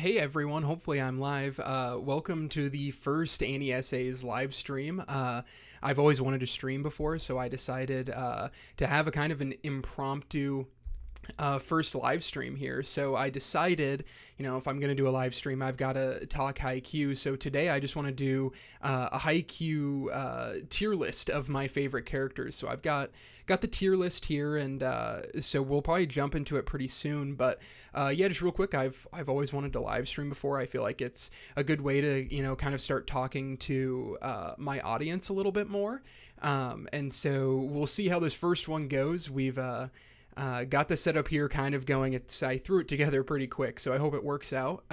Hey everyone, hopefully I'm live. Welcome to the first Annie Essays live stream. I've always wanted to stream before, so I decided to have a kind of an impromptu first live stream here. So I decided, if I'm going to do a live stream, I've got to talk Haikyuu. So today I just want to do a Haikyuu tier list of my favorite characters. So I've got the tier list here, and so we'll probably jump into it pretty soon. But yeah, just real quick, I've always wanted to live stream before. I feel like it's a good way to kind of start talking to my audience a little bit more. And so we'll see how this first one goes. We've got the setup here kind of going. I threw it together pretty quick, so I hope it works out.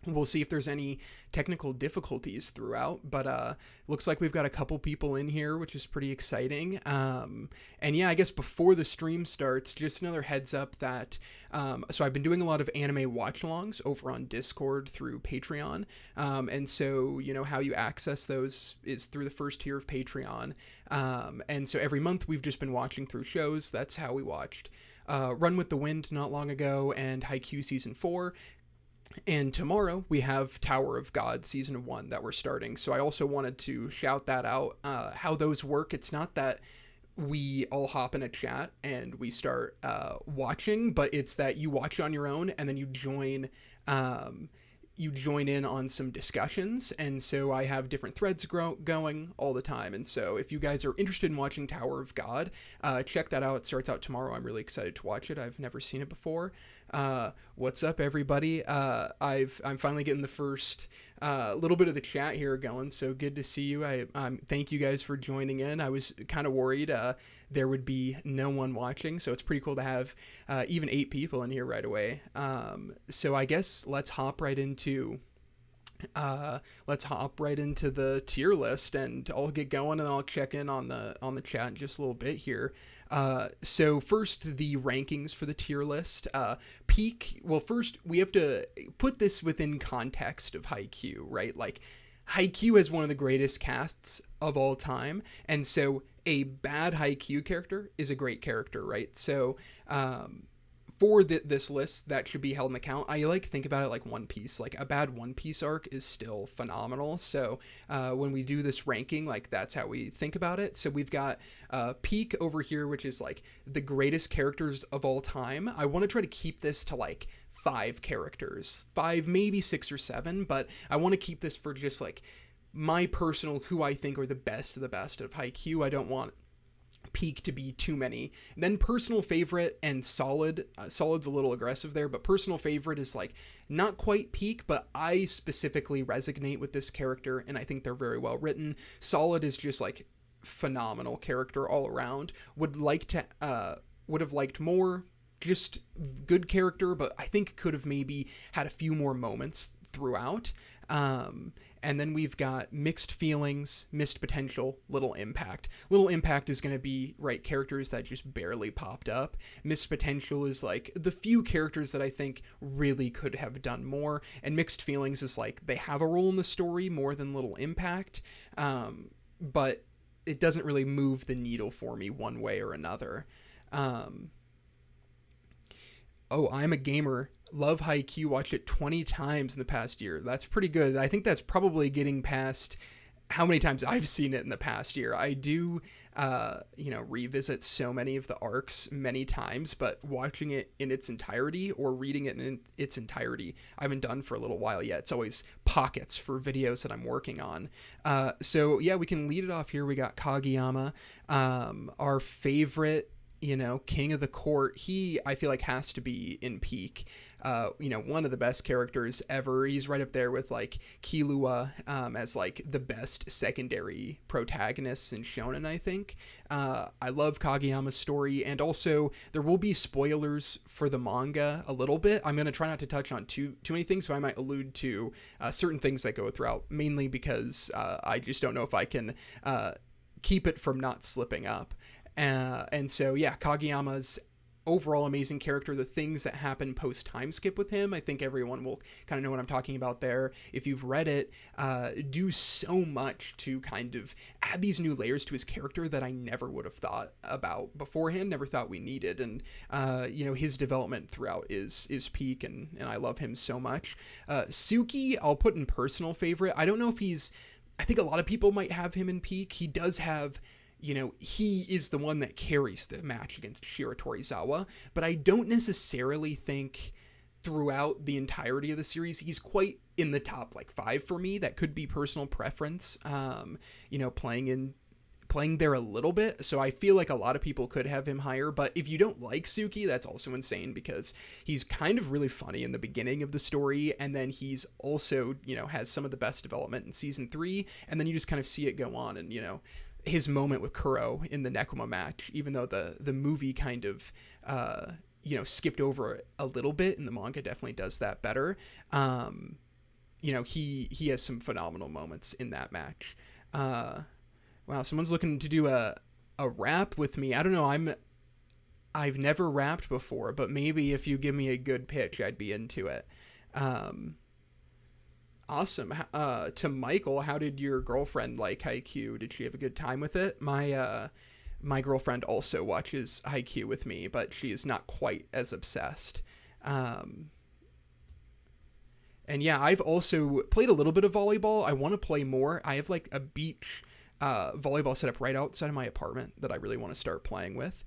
We'll see if there's any technical difficulties throughout, but looks like we've got a couple people in here, which is pretty exciting. And yeah, I guess before the stream starts, just another heads up that so I've been doing a lot of anime watch-alongs over on Discord through Patreon, and so how you access those is through the first tier of Patreon, and so every month we've just been watching through shows. That's how we watched Run with the Wind not long ago and Haikyuu Season 4. And tomorrow we have Tower of God Season 1 that we're starting. So I also wanted to shout that out, how those work. It's not that we all hop in a chat and we start watching, but it's that you watch on your own and then you join in on some discussions. And so I have different threads going all the time. And so if you guys are interested in watching Tower of God, check that out. It starts out tomorrow. I'm really excited to watch it. I've never seen it before. What's up, everybody? I'm finally getting the first little bit of the chat here going, so good to see you. I thank you guys for joining in. I was kind of worried there would be no one watching, so it's pretty cool to have even 8 people in here right away. So I guess let's hop right into the tier list, and I'll get going, and I'll check in on the chat in just a little bit here. So first, the rankings for the tier list. Peak. Well, first we have to put this within context of Haikyuu, right? Like, Haikyuu is one of the greatest casts of all time, and so a bad Haikyuu character is a great character, right? So, for this list, that should be held in account. I think about it like One Piece. Like, a bad One Piece arc is still phenomenal. So when we do this ranking, that's how we think about it. So we've got Peak over here, which is the greatest characters of all time. I want to try to keep this to 5 characters, 5, maybe 6 or 7, but I want to keep this for just my personal, who I think are the best of Haikyuu. I don't want Peak to be too many. And then personal favorite and solid. Solid's a little aggressive there, but personal favorite is not quite Peak, but I specifically resonate with this character and I think they're very well written. Solid is just phenomenal character all around. Would have liked more, just good character, but I think could have maybe had a few more moments throughout. And then we've got mixed feelings, missed potential, little impact. Little impact is going to be, characters that just barely popped up. Missed potential is the few characters that I think really could have done more. And mixed feelings is they have a role in the story more than little impact. But it doesn't really move the needle for me one way or another. Oh, I'm a gamer. Love Haikyuu. Watched it 20 times in the past year. That's pretty good. I think that's probably getting past how many times I've seen it in the past year. I do, revisit so many of the arcs many times, but watching it in its entirety or reading it in its entirety, I haven't done for a little while yet. It's always pockets for videos that I'm working on. So yeah, we can lead it off here. We got Kageyama, our favorite, king of the court. He, I feel has to be in Peak. One of the best characters ever. He's right up there with Killua as the best secondary protagonists in shonen, I think. I love Kageyama's story, and also there will be spoilers for the manga a little bit. I'm going to try not to touch on too many things, so I might allude to certain things that go throughout, mainly because I just don't know if I can keep it from not slipping up. And so, yeah, Kageyama's overall amazing character. The things that happen post time skip with him, I think everyone will kind of know what I'm talking about there if you've read it, do so much to kind of add these new layers to his character that I never would have thought about beforehand, never thought we needed. And his development throughout is peak, and I love him so much. Suki, I'll put in personal favorite. I don't know if I think a lot of people might have him in peak. He does have, he is the one that carries the match against Shiratorizawa, but I don't necessarily think throughout the entirety of the series he's quite in the top 5 for me. That could be personal preference, playing there a little bit. So I feel like a lot of people could have him higher, but if you don't like Suki, that's also insane, because he's kind of really funny in the beginning of the story, and then he's also, has some of the best development in season 3, and then you just kind of see it go on. And his moment with Kuro in the Nekoma match, even though the movie kind of skipped over it a little bit, and the manga definitely does that better. He has some phenomenal moments in that match. Wow, someone's looking to do a rap with me. I don't know, I've never rapped before, but maybe if you give me a good pitch, I'd be into it. Awesome. To Michael, how did your girlfriend like Haikyuu? Did she have a good time with it? My girlfriend also watches Haikyuu with me, but she is not quite as obsessed. And yeah, I've also played a little bit of volleyball. I want to play more. I have a beach volleyball set up right outside of my apartment that I really want to start playing with.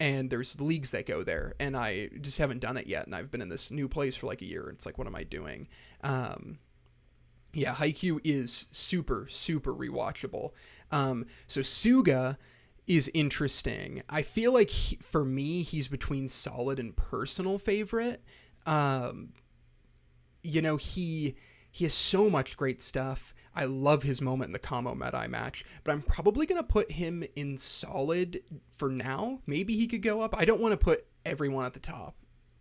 And there's leagues that go there, and I just haven't done it yet. And I've been in this new place for a year. And it's what am I doing? Yeah, Haikyuu is super, super rewatchable. So Suga is interesting. I feel like for me, he's between solid and personal favorite. He has so much great stuff. I love his moment in the Kamo Medai match, but I'm probably going to put him in solid for now. Maybe he could go up. I don't want to put everyone at the top,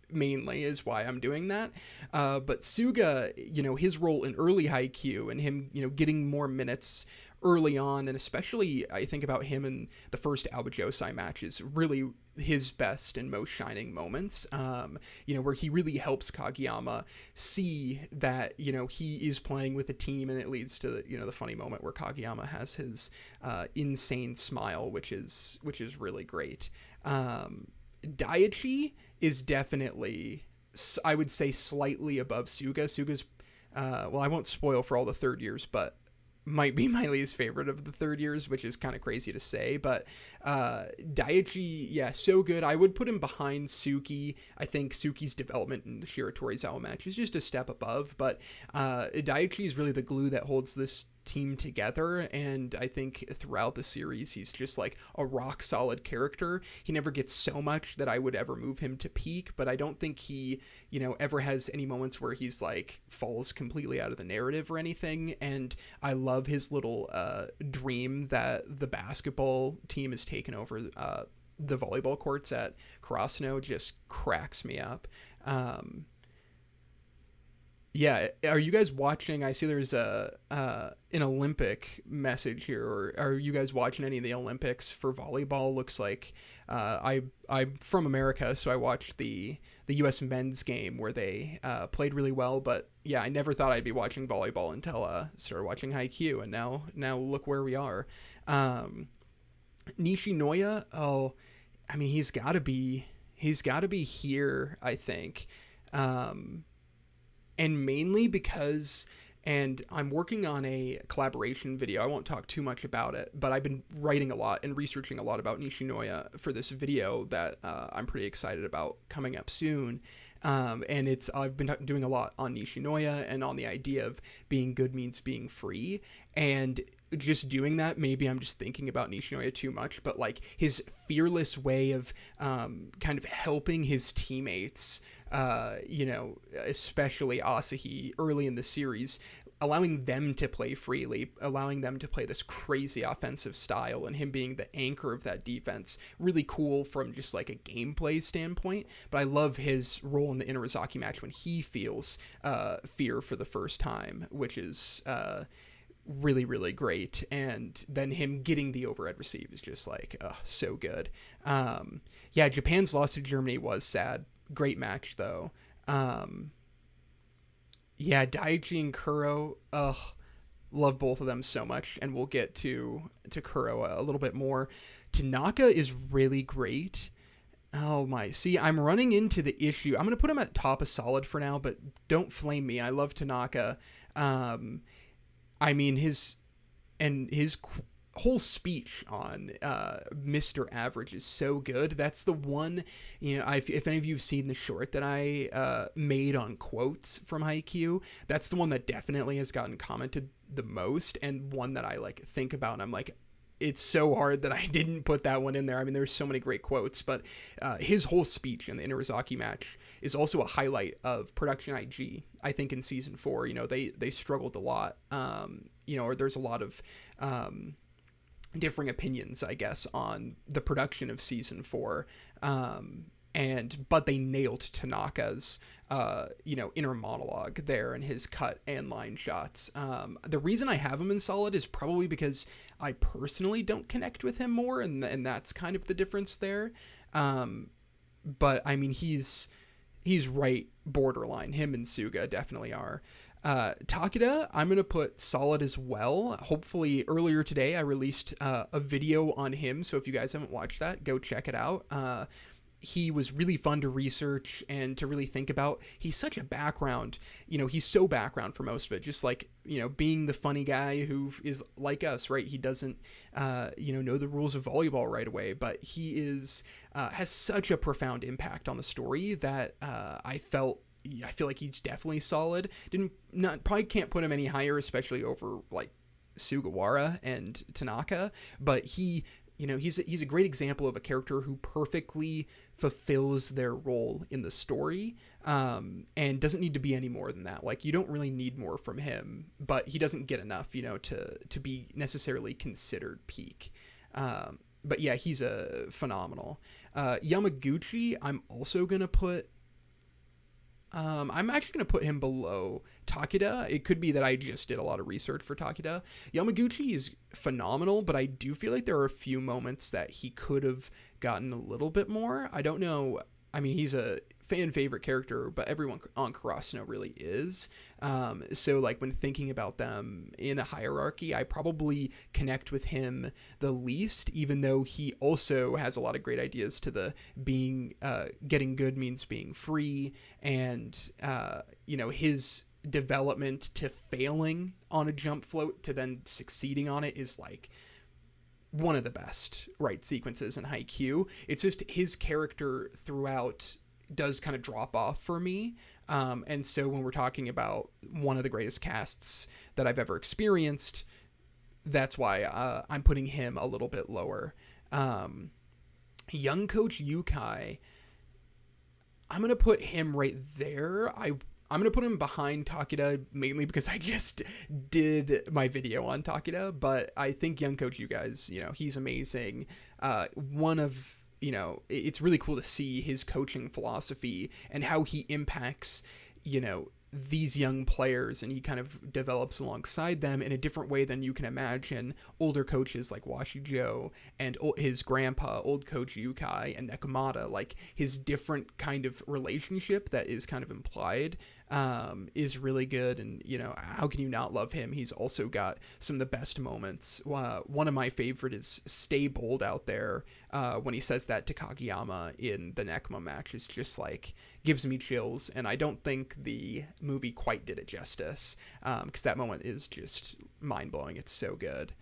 mainly is why I'm doing that. But Suga, his role in early Haikyuu and him, getting more minutes early on, and especially I think about him in the first Aoba Johsai match is really his best and most shining moments, where he really helps Kageyama see that, he is playing with a team, and it leads to, the funny moment where Kageyama has his insane smile, which is really great. Daiichi is definitely, I would say, slightly above Suga. Suga's, I won't spoil for all the third years, but might be my least favorite of the third years, which is kind of crazy to say, but Daiichi, yeah, so good. I would put him behind Suki. I think Suki's development in the Shiratorizawa match is just a step above, but Daiichi is really the glue that holds this team together, and I think throughout the series he's just a rock solid character. He never gets so much that I would ever move him to peak, but I don't think he ever has any moments where he's falls completely out of the narrative or anything. And I love his little dream that the basketball team has taken over the volleyball courts at Karasuno. Just cracks me up. Yeah, are you guys watching? I see there's an Olympic message here. Or are you guys watching any of the Olympics for volleyball? Looks like I'm from America, so I watched the U.S. men's game where they played really well. But yeah, I never thought I'd be watching volleyball until started watching Haikyuu, and now look where we are. Nishinoya, I mean, he's got to be here, I think. And mainly because, and I'm working on a collaboration video. I won't talk too much about it, but I've been writing a lot and researching a lot about Nishinoya for this video that I'm pretty excited about coming up soon. And I've been doing a lot on Nishinoya and on the idea of being good means being free. And just doing that, maybe I'm just thinking about Nishinoya too much, but his fearless way of kind of helping his teammates, especially Asahi early in the series, allowing them to play freely, allowing them to play this crazy offensive style, and him being the anchor of that defense. Really cool from just a gameplay standpoint. But I love his role in the Inarizaki match when he feels fear for the first time, which is really, really great. And then him getting the overhead receive is just like, so good. Yeah, Japan's loss to Germany was sad. Great match, though. Yeah, Daichi and Kuro, love both of them so much, and we'll get to Kuro a little bit more. Tanaka is really great. Oh my, see, I'm running into the issue. I'm gonna put him at top of solid for now, but don't flame me. I love Tanaka. I mean, his whole speech on Mr. Average is so good. That's the one, if any of you have seen the short that I made on quotes from Haikyuu, that's the one that definitely has gotten commented the most, and one that I like think about, and I'm like, it's so hard that I didn't put that one in there. I mean, there's so many great quotes, but his whole speech in the Inarizaki match is also a highlight of Production IG. I think in season 4, they struggled a lot, or there's a lot of differing opinions, I guess, on the production of season 4. But they nailed Tanaka's, inner monologue there, and his cut and line shots. The reason I have him in solid is probably because I personally don't connect with him more, and that's kind of the difference there. But I mean, he's right borderline. Him and Suga definitely are. Takeda, I'm going to put solid as well. Hopefully earlier today I released a video on him, so if you guys haven't watched that, go check it out. He was really fun to research and to really think about. He's such a background, he's so background for most of it, just like, being the funny guy who is like us, right? He doesn't, know the rules of volleyball right away, but he is, has such a profound impact on the story that I feel like he's definitely solid. Probably can't put him any higher, especially over like Sugawara and Tanaka, but he's a great example of a character who perfectly fulfills their role in the story, and doesn't need to be any more than that. Like, you don't really need more from him, but he doesn't get enough, to be necessarily considered peak. But yeah, he's a phenomenal. Yamaguchi, I'm also gonna put. I'm actually going to put him below Takeda. It could be that I just did a lot of research for Takeda. Yamaguchi is phenomenal, but I do feel like there are a few moments that he could have gotten a little bit more. I don't know. I mean, he's a fan favorite character, but everyone on Karasuno really is. So like when thinking about them in a hierarchy, I probably connect with him the least, even though he also has a lot of great ideas to the being, getting good means being free, and, his development to failing on a jump float to then succeeding on it is like one of the best sequences in Haikyuu. It's just his character throughout does kind of drop off for me. And so when we're talking about one of the greatest casts that I've ever experienced, that's why I'm putting him a little bit lower. Young Coach Yukai, I'm going to put him right there. I'm going to put him behind Takeda, mainly because I just did my video on Takeda, but I think Young Coach Yukai's, he's amazing. It's really cool to see his coaching philosophy and how he impacts, these young players, and he kind of develops alongside them in a different way than you can imagine older coaches like Washijo and his grandpa, old coach Yukai, and Nekomata. Like, his different kind of relationship that is kind of implied is really good, and how can you not love him? He's also got some of the best moments. One of my favorite is "Stay bold out there," when he says that to Kageyama in the Nekoma match. Is just like, gives me chills, and I don't think the movie quite did it justice, because that moment is just mind-blowing. It's so good.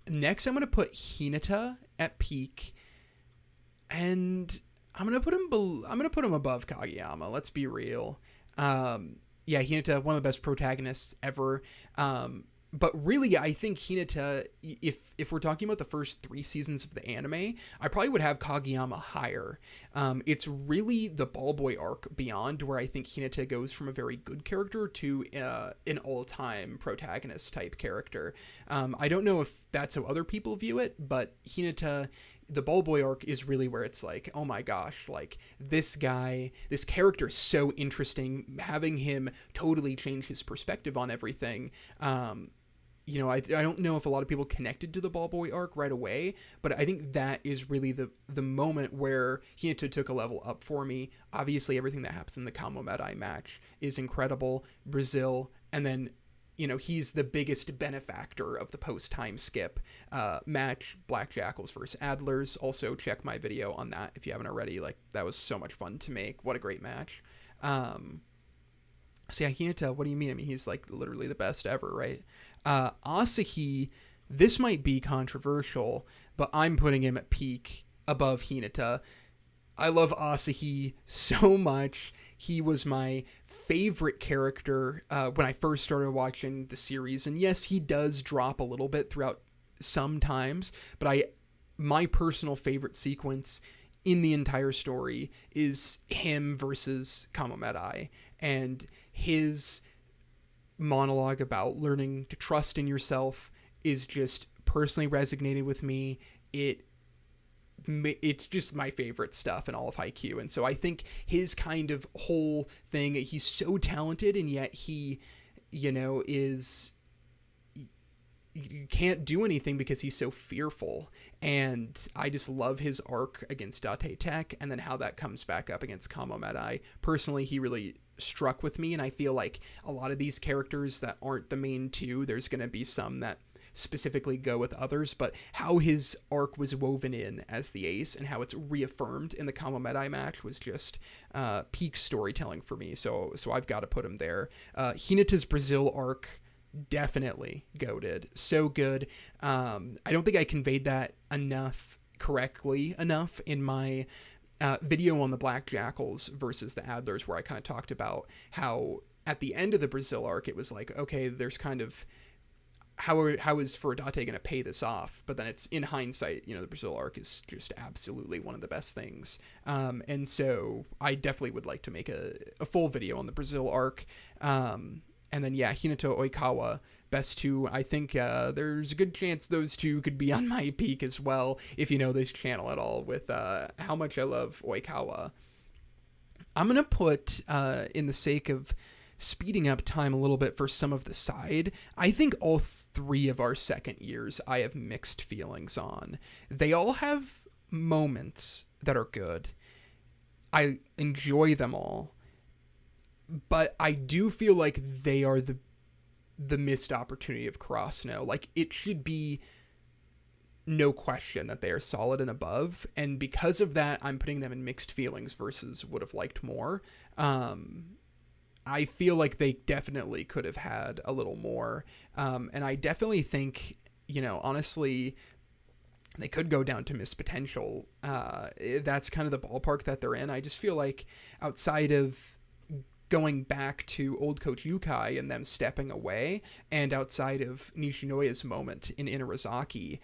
Next I'm going to put Hinata at peak, and I'm going to put him above Kageyama. Let's be real. Hinata, one of the best protagonists ever. But really, I think Hinata, if we're talking about the first 3 seasons of the anime, I probably would have Kageyama higher. It's really the ball boy arc beyond where I think Hinata goes from a very good character to an all-time protagonist type character. I don't know if that's how other people view it, but Hinata, the ball boy arc, is really where it's like, oh my gosh, like, this character is so interesting. Having him totally change his perspective on everything, I don't know if a lot of people connected to the ball boy arc right away, but I think that is really the moment where Hinata took a level up for me. Obviously, everything that happens in the Kamo Medai match is incredible. Brazil, and then, he's the biggest benefactor of the post-time skip match, Black Jackals versus Adlers. Also, check my video on that if you haven't already. Like, that was so much fun to make. What a great match. So yeah, Hinata, what do you mean? I mean, he's like literally the best ever, right? Asahi, this might be controversial, but I'm putting him at peak above Hinata. I love Asahi so much. He was my favorite character when I first started watching the series. And yes, he does drop a little bit throughout sometimes, but my personal favorite sequence in the entire story is him versus Kamo Medai, and his monologue about learning to trust in yourself is just personally resonated with me. It's just my favorite stuff in all of Haikyuu. And so I think his kind of whole thing, he's so talented, and yet he, is, you can't do anything because he's so fearful. And I just love his arc against Date Tech, and then how that comes back up against Kamo Medai. Personally, he really struck with me, and I feel like a lot of these characters that aren't the main two, there's going to be some that specifically go with others, but how his arc was woven in as the ace and how it's reaffirmed in the Kamo Medai match was just peak storytelling for me. So I've got to put him there. Hinata's Brazil arc, definitely goated. So good. I don't think I conveyed that correctly enough in my video on the Black Jackals versus the Adlers, where I kind of talked about how at the end of the Brazil arc, it was like, okay, there's kind of, how is Fukurodani going to pay this off? But then it's in hindsight, the Brazil arc is just absolutely one of the best things. And so I definitely would like to make a full video on the Brazil arc. And then, yeah, Hinata, Oikawa, best two. I think there's a good chance those two could be on my peak as well, if you know this channel at all, with how much I love Oikawa. I'm going to put, in the sake of speeding up time a little bit for some of the side, I think all three of our second years I have mixed feelings on. They all have moments that are good. I enjoy them all. But I do feel like they are the missed opportunity of Karasuno. Like, it should be no question that they are solid and above. And because of that, I'm putting them in mixed feelings versus would have liked more. I feel like they definitely could have had a little more. And I definitely think, honestly, they could go down to missed potential. That's kind of the ballpark that they're in. I just feel like outside of going back to old coach Yukai and them stepping away, and outside of Nishinoya's moment in Inarizaki,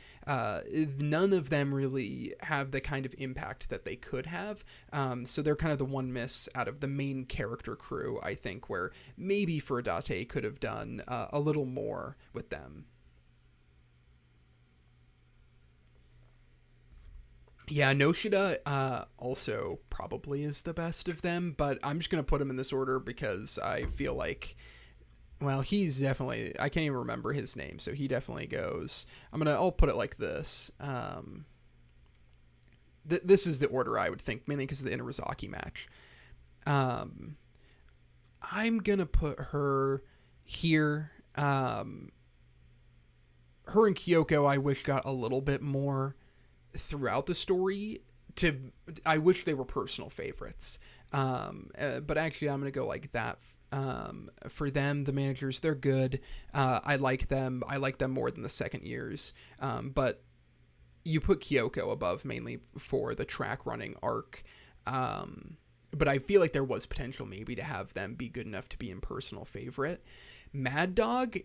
none of them really have the kind of impact that they could have. So they're kind of the one miss out of the main character crew, I think, where maybe Fukurodani could have done a little more with them. Yeah, Noshida also probably is the best of them, but I'm just going to put him in this order because I feel like, well, he's definitely, I can't even remember his name, so he definitely goes. I'll put it like this. This is the order I would think, mainly because of the Inarizaki match. I'm going to put her here. Her and Kyoko, I wish got a little bit more throughout the story. I wish they were personal favorites, but actually I'm gonna go like that. For them, the managers, they're good. I like them more than the second years, but you put Kyoko above mainly for the track running arc, but I feel like there was potential maybe to have them be good enough to be in personal favorite. Mad Dog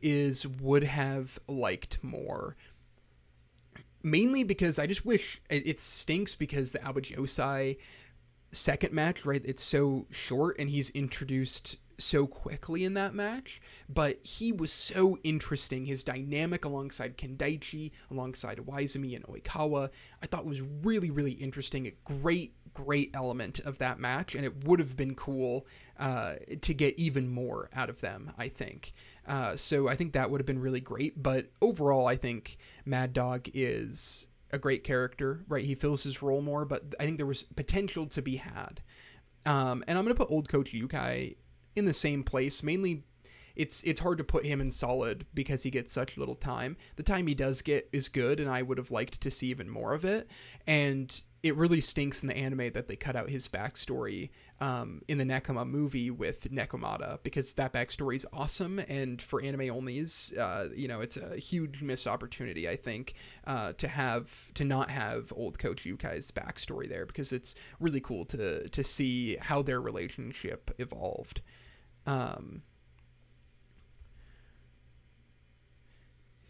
would have liked more, mainly because I just wish, it stinks because the Aoba Johsai second match, right, it's so short and he's introduced so quickly in that match, but he was so interesting. His dynamic alongside Kendaichi, alongside Waizumi and Oikawa, I thought was really, really interesting. A great element of that match, and it would have been cool to get even more out of them, I think. So I think that would have been really great. But overall, I think Mad Dog is a great character, right? He fills his role more, but I think there was potential to be had. And I'm going to put old coach Yukai in the same place, mainly it's hard to put him in solid because he gets such little time. The time he does get is good, and I would have liked to see even more of it. And it really stinks in the anime that they cut out his backstory in the Nekoma movie with Nekomata, because that backstory is awesome, and for anime onlys, it's a huge missed opportunity, I think, to not have old coach Yukai's backstory there, because it's really cool to see how their relationship evolved.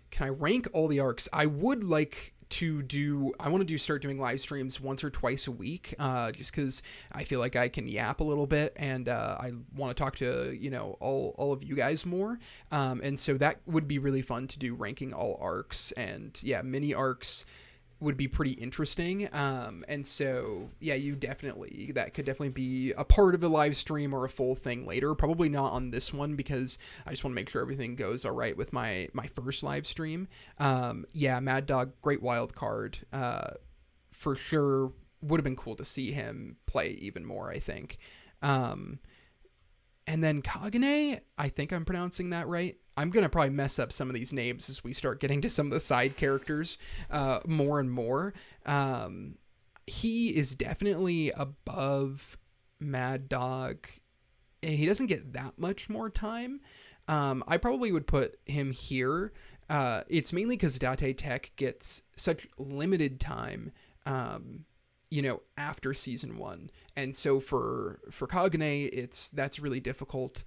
Can I rank all the arcs? I would like to start doing live streams once or twice a week, just because I feel like I can yap a little bit, and I want to talk to all of you guys more, and so that would be really fun to do, ranking all arcs. And yeah, mini arcs would be pretty interesting, and so yeah, that could definitely be a part of a live stream or a full thing later. Probably not on this one, because I just want to make sure everything goes all right with my first live stream. Mad Dog, great wild card, for sure. Would have been cool to see him play even more, I think. And then Kagane, I think I'm pronouncing that right. I'm going to probably mess up some of these names as we start getting to some of the side characters more and more. He is definitely above Mad Dog, and he doesn't get that much more time. I probably would put him here. It's mainly because Date Tech gets such limited time, after season 1. And so for Kagane, that's really difficult,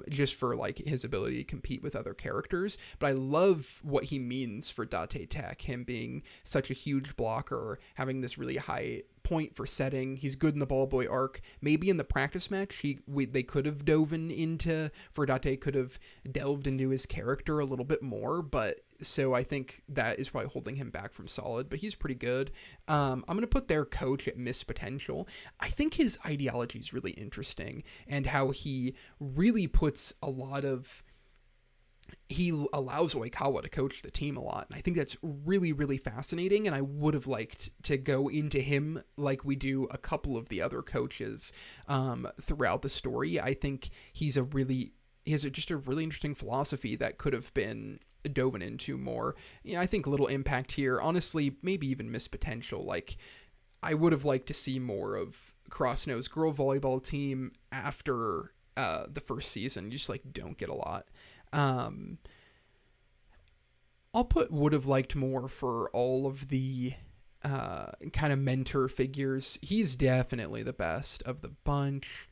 just for like his ability to compete with other characters. But I love what he means for Date Tech, him being such a huge blocker, having this really high point for setting. He's good in the Ball Boy arc. Maybe in the practice match, they could have Date could have delved into his character a little bit more, but so I think that is probably holding him back from solid, but he's pretty good. I'm going to put their coach at missed potential. I think his ideology is really interesting, and how he really he allows Oikawa to coach the team a lot. And I think that's really, really fascinating. And I would have liked to go into him like we do a couple of the other coaches throughout the story. I think he has just a really interesting philosophy that could have been dove into more. I think little impact here. Honestly, maybe even missed potential. Like, I would have liked to see more of Karasuno's girl volleyball team after the first season. You just don't get a lot. I'll put would have liked more for all of the kind of mentor figures. He's definitely the best of the bunch.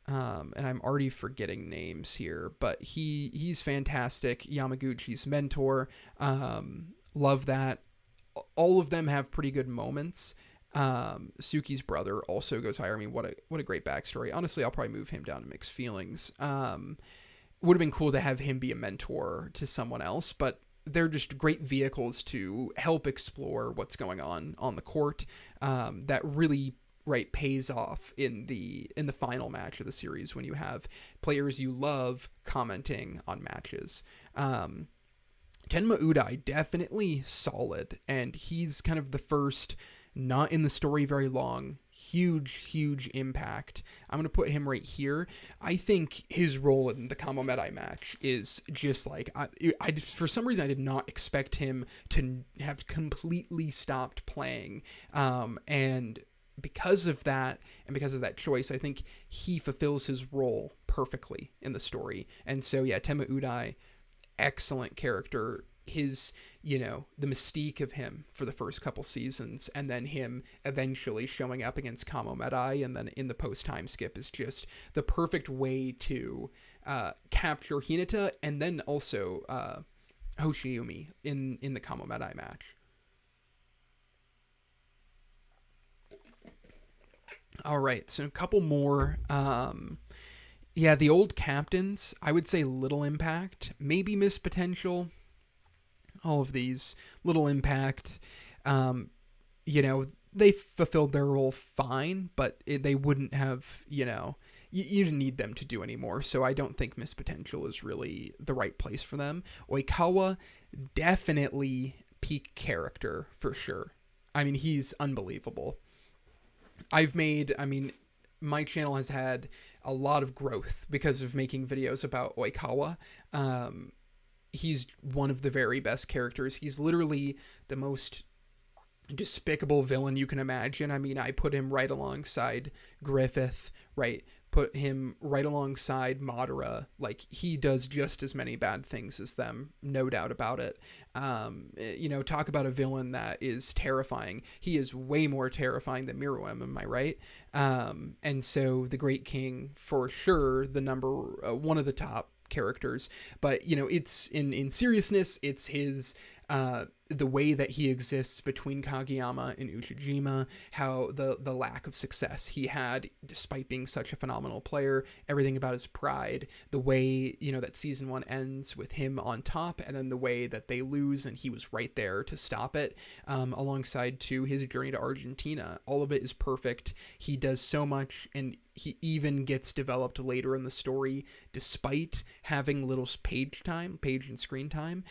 And I'm already forgetting names here, but he's fantastic. Yamaguchi's mentor. Love that. All of them have pretty good moments. Suki's brother also goes higher. I mean, what a great backstory. Honestly, I'll probably move him down to mixed feelings. Would have been cool to have him be a mentor to someone else, but they're just great vehicles to help explore what's going on the court. That really pays off in the final match of the series, when you have players you love commenting on matches. Tenma Udai, definitely solid, and he's kind of the first, not in the story very long, huge impact. I'm going to put him right here. I think his role in the Kamo Medai match is just I for some reason I did not expect him to have completely stopped playing, and because of that, and because of that choice, I think he fulfills his role perfectly in the story. And so yeah, Tenma Udai, excellent character. His, the mystique of him for the first couple seasons, and then him eventually showing up against Kamo Medai, and then in the post-time skip, is just the perfect way to capture Hinata, and then also Hoshiumi in the Kamo Medai match. All right, so a couple more. The old captains, I would say little impact, maybe missed potential. All of these, little impact. They fulfilled their role fine, but they wouldn't have, you didn't need them to do anymore. So I don't think Miss Potential is really the right place for them. Oikawa, definitely peak character for sure. I mean, he's unbelievable. My channel has had a lot of growth because of making videos about Oikawa. He's one of the very best characters. He's literally the most despicable villain you can imagine. I mean, I put him right alongside Griffith, right? Put him right alongside Madara. Like, he does just as many bad things as them, no doubt about it. Talk about a villain that is terrifying. He is way more terrifying than Miruem, am I right? And so the Great King, for sure, the number one of the top characters. But it's in seriousness, it's his the way that he exists between Kageyama and Uchijima, how the lack of success he had despite being such a phenomenal player, everything about his pride, the way that season 1 ends with him on top, and then the way that they lose and he was right there to stop it, alongside to his journey to Argentina. All of it is perfect. He does so much, and he even gets developed later in the story despite having little page and screen time.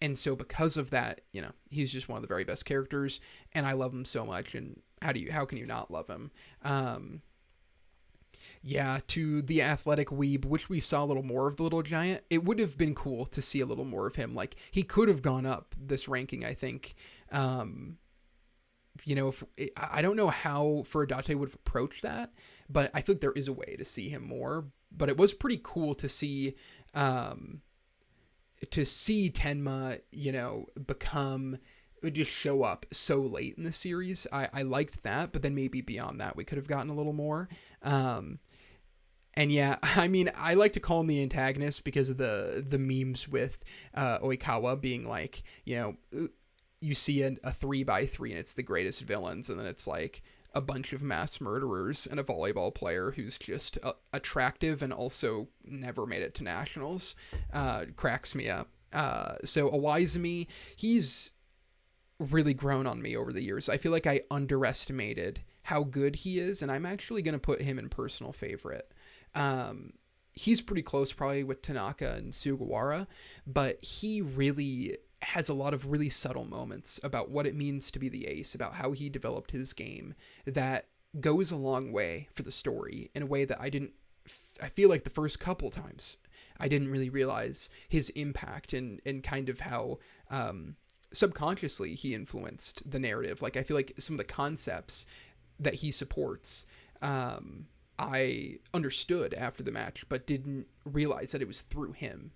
And so because of that, he's just one of the very best characters, and I love him so much. And how can you not love him? To the athletic weeb, which we saw a little more of the little giant, it would have been cool to see a little more of him. Like, he could have gone up this ranking, I think. I don't know how Fukurodani would have approached that, but I think there is a way to see him more. But it was pretty cool to see Tenma, just show up so late in the series. I liked that, but then maybe beyond that, we could have gotten a little more. And yeah, I mean, I like to call him the antagonist because of the memes with Oikawa being like, you see a 3x3 and it's the greatest villains, and then it's like a bunch of mass murderers and a volleyball player who's just attractive and also never made it to nationals. Cracks me up. So Awaizumi, he's really grown on me over the years. I feel like I underestimated how good he is, and I'm actually going to put him in personal favorite. He's pretty close probably with Tanaka and Sugawara, but he really has a lot of really subtle moments about what it means to be the ace, about how he developed his game, that goes a long way for the story in a way that I feel like the first couple times I didn't really realize his impact and kind of how subconsciously he influenced the narrative. Like, I feel like some of the concepts that he supports, I understood after the match, but didn't realize that it was through him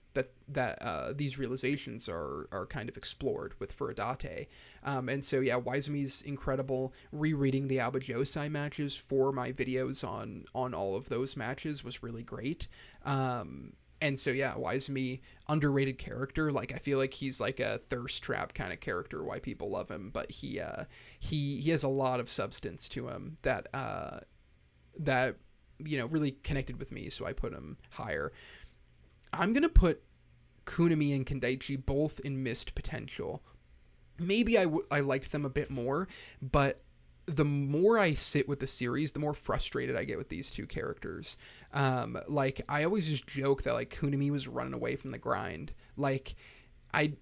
that these realizations are kind of explored with Fukurodani. And so, yeah, Waizumi's incredible. Rereading the Aoba Johsai matches for my videos on all of those matches was really great. And so, yeah, Waizumi, underrated character. Like, I feel like he's like a thirst trap kind of character, why people love him, but he has a lot of substance to him that really connected with me, so I put him higher. I'm going to put Kunimi and Kendaichi both in missed potential. Maybe I liked them a bit more, but the more I sit with the series, the more frustrated I get with these two characters. Like, I always just joke that, like, Kunimi was running away from the grind. Like, I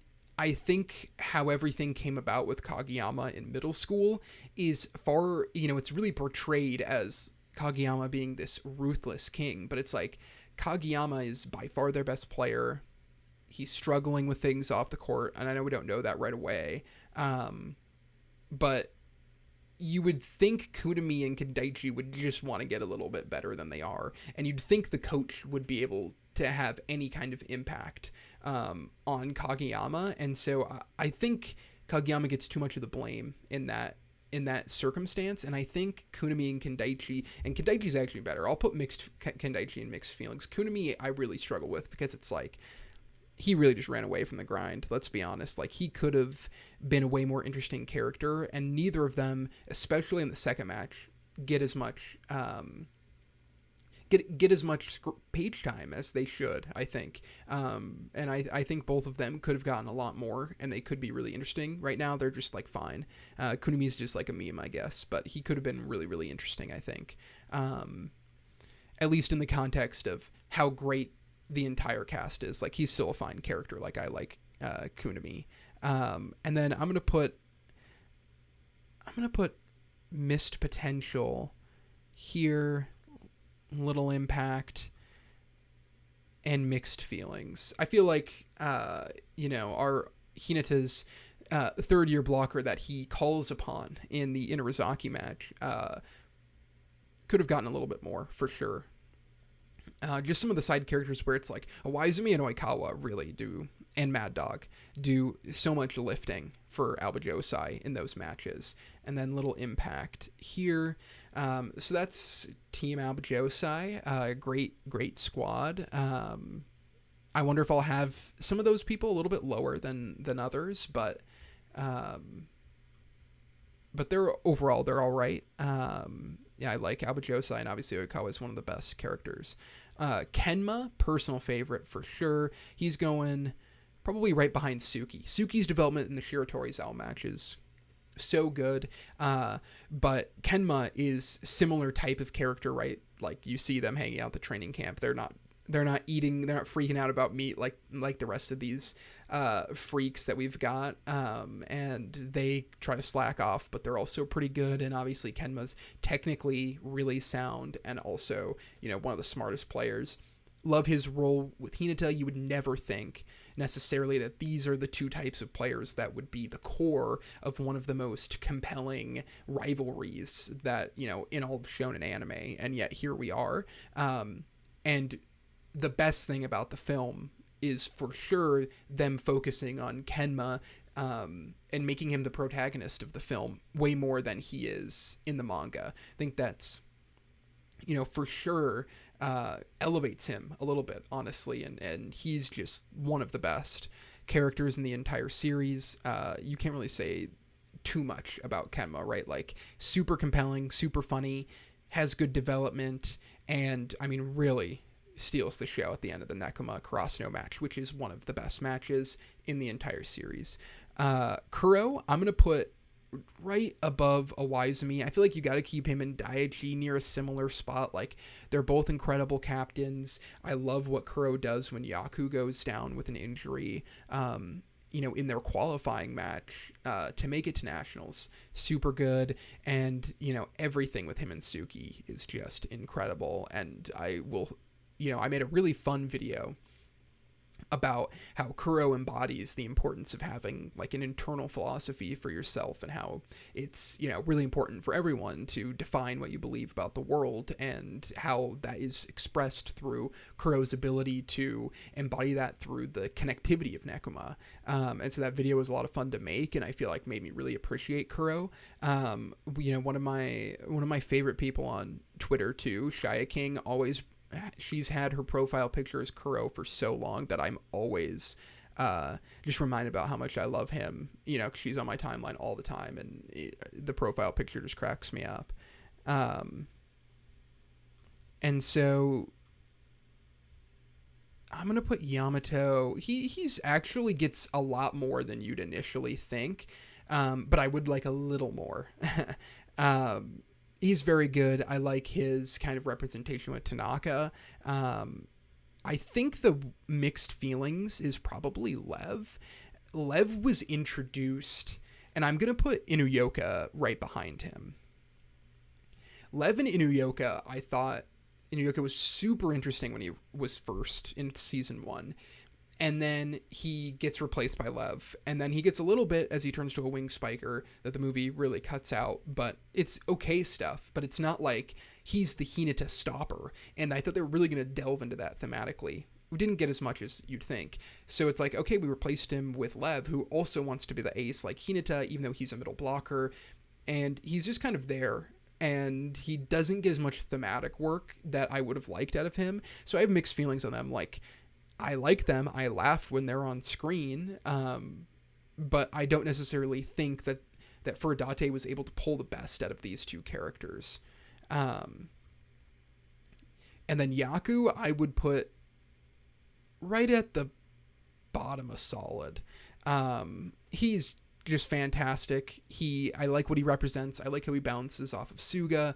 think how everything came about with Kageyama in middle school is far, it's really portrayed as Kageyama being this ruthless king, but it's like Kageyama is by far their best player. He's struggling with things off the court, and I know we don't know that right away, but you would think Kunimi and Kendaichi would just want to get a little bit better than they are, and you'd think the coach would be able to have any kind of impact on Kageyama, and so I think Kageyama gets too much of the blame in that circumstance, and I think Kunimi and Kendaichi's actually better. I'll put Kendaichi in mixed feelings. Kunimi I really struggle with because it's like he really just ran away from the grind. Let's be honest. Like, he could have been a way more interesting character, and neither of them, especially in the second match, get as much page time as they should, I think. And I think both of them could have gotten a lot more, and they could be really interesting. Right now, they're just, like, fine. Kunimi's just like a meme, I guess, but he could have been really, really interesting, I think. at least in the context of how great the entire cast is. Like, he's still a fine character. Like, I like Kunami. And then I'm gonna put Missed Potential here, Little Impact, and Mixed Feelings. I feel like our Hinata's third year blocker that he calls upon in the Inarizaki match could have gotten a little bit more, for sure. Just some of the side characters where it's like Waizumi and Oikawa really do, and Mad Dog do so much lifting for Aoba Johsai in those matches. And then Little Impact here. So that's Team Aoba Johsai. Great squad. I wonder if I'll have some of those people a little bit lower than others, but they're overall, they're all right. Yeah, I like Aoba Johsai, and obviously Oikawa is one of the best characters. Kenma, personal favorite for sure. He's going probably right behind Suki. Suki's development in the Shiratorizawa match is so good, but Kenma is similar type of character, right? Like, you see them hanging out at the training camp. They're not eating, they're not freaking out about meat like the rest of these freaks that we've got, and they try to slack off, but they're also pretty good. And obviously Kenma's technically really sound, and also, one of the smartest players. Love his role with Hinata. You would never think necessarily that these are the two types of players that would be the core of one of the most compelling rivalries that, in all the shonen anime, and yet here we are. And the best thing about the film is for sure them focusing on Kenma, and making him the protagonist of the film way more than he is in the manga. I think that's, for sure elevates him a little bit, honestly, and he's just one of the best characters in the entire series. You can't really say too much about Kenma, right? Like, super compelling, super funny, has good development, and really steals the show at the end of the Nekoma Karasuno match, which is one of the best matches in the entire series. Kuro, I'm going to put right above Waizumi. I feel like you got to keep him and Daichi near a similar spot. Like, they're both incredible captains. I love what Kuro does when Yaku goes down with an injury, in their qualifying match to make it to nationals. Super good. And, everything with him and Suki is just incredible. And I made a really fun video about how Kuro embodies the importance of having like an internal philosophy for yourself, and how it's, really important for everyone to define what you believe about the world, and how that is expressed through Kuro's ability to embody that through the connectivity of Nekoma. And so that video was a lot of fun to make, and I feel like made me really appreciate Kuro. One of my favorite people on Twitter too, Shia King, she's had her profile picture as Kuro for so long that I'm always just reminded about how much I love him. She's on my timeline all the time, and the profile picture just cracks me up. And so I'm gonna put Yamato. He's actually gets a lot more than you'd initially think, but I would like a little more. He's very good. I like his kind of representation with Tanaka. I think the Mixed Feelings is probably Lev. Lev was introduced, and I'm going to put Inuyoka right behind him. Lev and Inuyoka, I thought Inuyoka was super interesting when he was first in season 1. And then he gets replaced by Lev. And then he gets a little bit as he turns to a wing spiker that the movie really cuts out. But it's okay stuff. But it's not like he's the Hinata stopper. And I thought they were really going to delve into that thematically. We didn't get as much as you'd think. So it's like, okay, we replaced him with Lev, who also wants to be the ace like Hinata, even though he's a middle blocker. And he's just kind of there. And he doesn't get as much thematic work that I would have liked out of him. So I have mixed feelings on them. Like, I like them. I laugh when they're on screen. But I don't necessarily think that Fururodani was able to pull the best out of these two characters. And then Yaku, I would put right at the bottom of solid. He's just fantastic. I like what he represents. I like how he bounces off of Suga.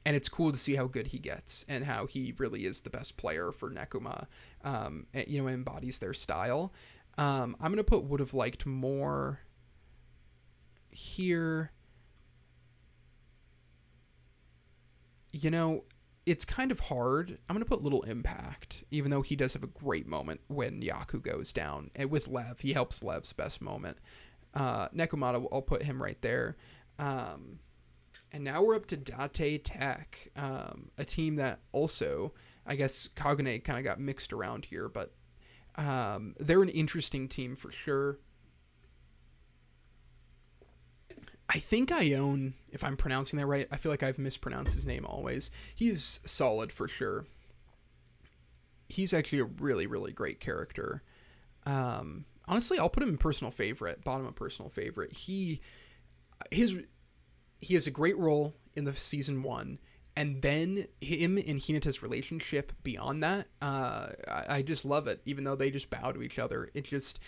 and it's cool to see how good he gets and how he really is the best player for Nekoma. You know, embodies their style. I'm gonna put would have liked more here. You know, it's kind of hard. I'm gonna put little impact, even though he does have a great moment when Yaku goes down, and with Lev, he helps Lev's best moment. Nekomata, I'll put him right there. And now we're up to Date Tech, a team that also, I guess Kagune kind of got mixed around here, but they're an interesting team for sure. I think Ione, if I'm pronouncing that right, I feel like I've mispronounced his name always. He's solid for sure. He's actually a really, really great character. Honestly, I'll put him in personal favorite, bottom of personal favorite. He has a great role in the season 1, and then him and Hinata's relationship beyond that, I just love it. Even though they just bow to each other, it just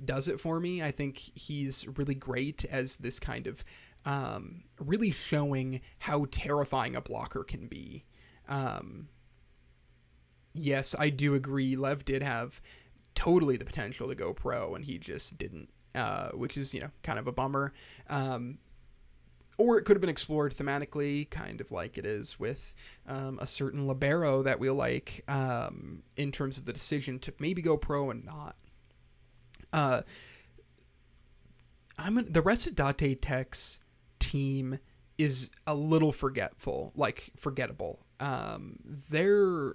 does it for me. I think he's really great as this kind of really showing how terrifying a blocker can be. Yes, I do agree. Lev did have totally the potential to go pro, and he just didn't, which is, you know, kind of a bummer. Or it could have been explored thematically, kind of like it is with a certain libero that we like, in terms of the decision to maybe go pro and not. The rest of Date Tech's team is a little forgetful, like forgettable. They're,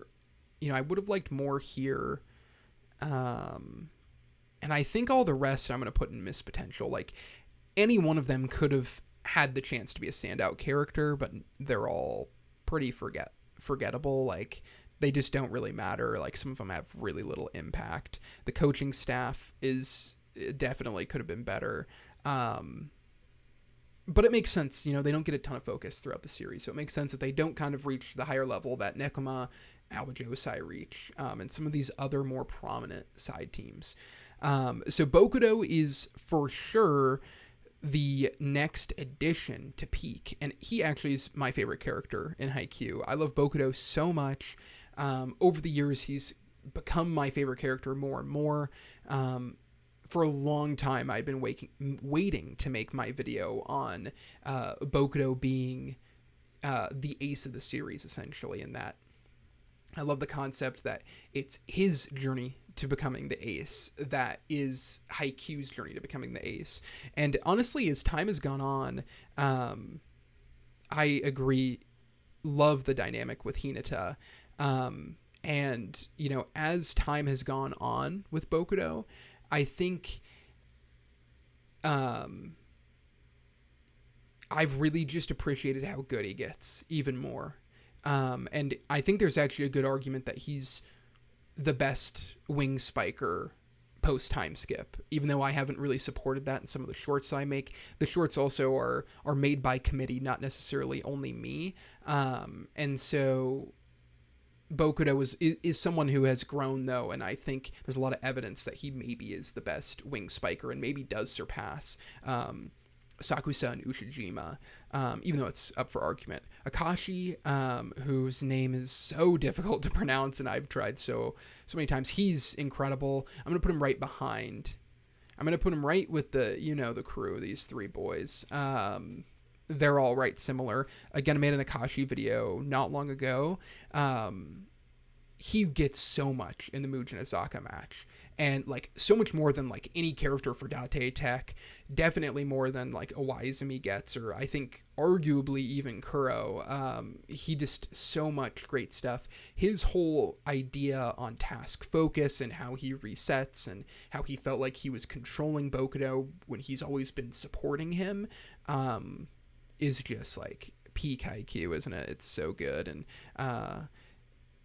you know, I would have liked more here. And I think all the rest I'm going to put in missed potential. Like, any one of them could have had the chance to be a standout character, but they're all pretty forgettable. Like, they just don't really matter. Like, some of them have really little impact. The coaching staff definitely could have been better. But it makes sense, you know, they don't get a ton of focus throughout the series, so it makes sense that they don't kind of reach the higher level that Nekoma, Aoba Johsai reach, and some of these other more prominent side teams. So Bokudo is for sure the next addition to Peak, and he actually is my favorite character in Haikyuu. I love Bokudo so much. Over the years, he's become my favorite character more and more. For a long time, I've been waiting to make my video on Bokudo being the ace of the series, essentially, in that I love the concept that it's his journey to becoming the ace that is Haikyuu's journey to becoming the ace. And honestly, as time has gone on, I agree, love the dynamic with Hinata. And, you know, as time has gone on with Bokudo, I think I've really just appreciated how good he gets even more. And I think there's actually a good argument that he's the best wing spiker post time skip, even though I haven't really supported that in some of the shorts I make. The shorts also are made by committee, not necessarily only me. And so Bokudo is someone who has grown, though, and I think there's a lot of evidence that he maybe is the best wing spiker and maybe does surpass Sakusa and Ushijima, even though it's up for argument. Akashi, whose name is so difficult to pronounce, and I've tried so many times, he's incredible. I'm going to put him right behind. I'm going to put him right with the crew, these three boys. They're all right similar. Again, I made an Akashi video not long ago. He gets so much in the Mugen Azaka match. And, like, so much more than, like, any character for Date Tech. Definitely more than, like, Iwaizumi gets, or I think arguably even Kuro. He just, so much great stuff. His whole idea on task focus and how he resets and how he felt like he was controlling Bokudo when he's always been supporting him, is just, like, peak Haikyuu, isn't it? It's so good. And,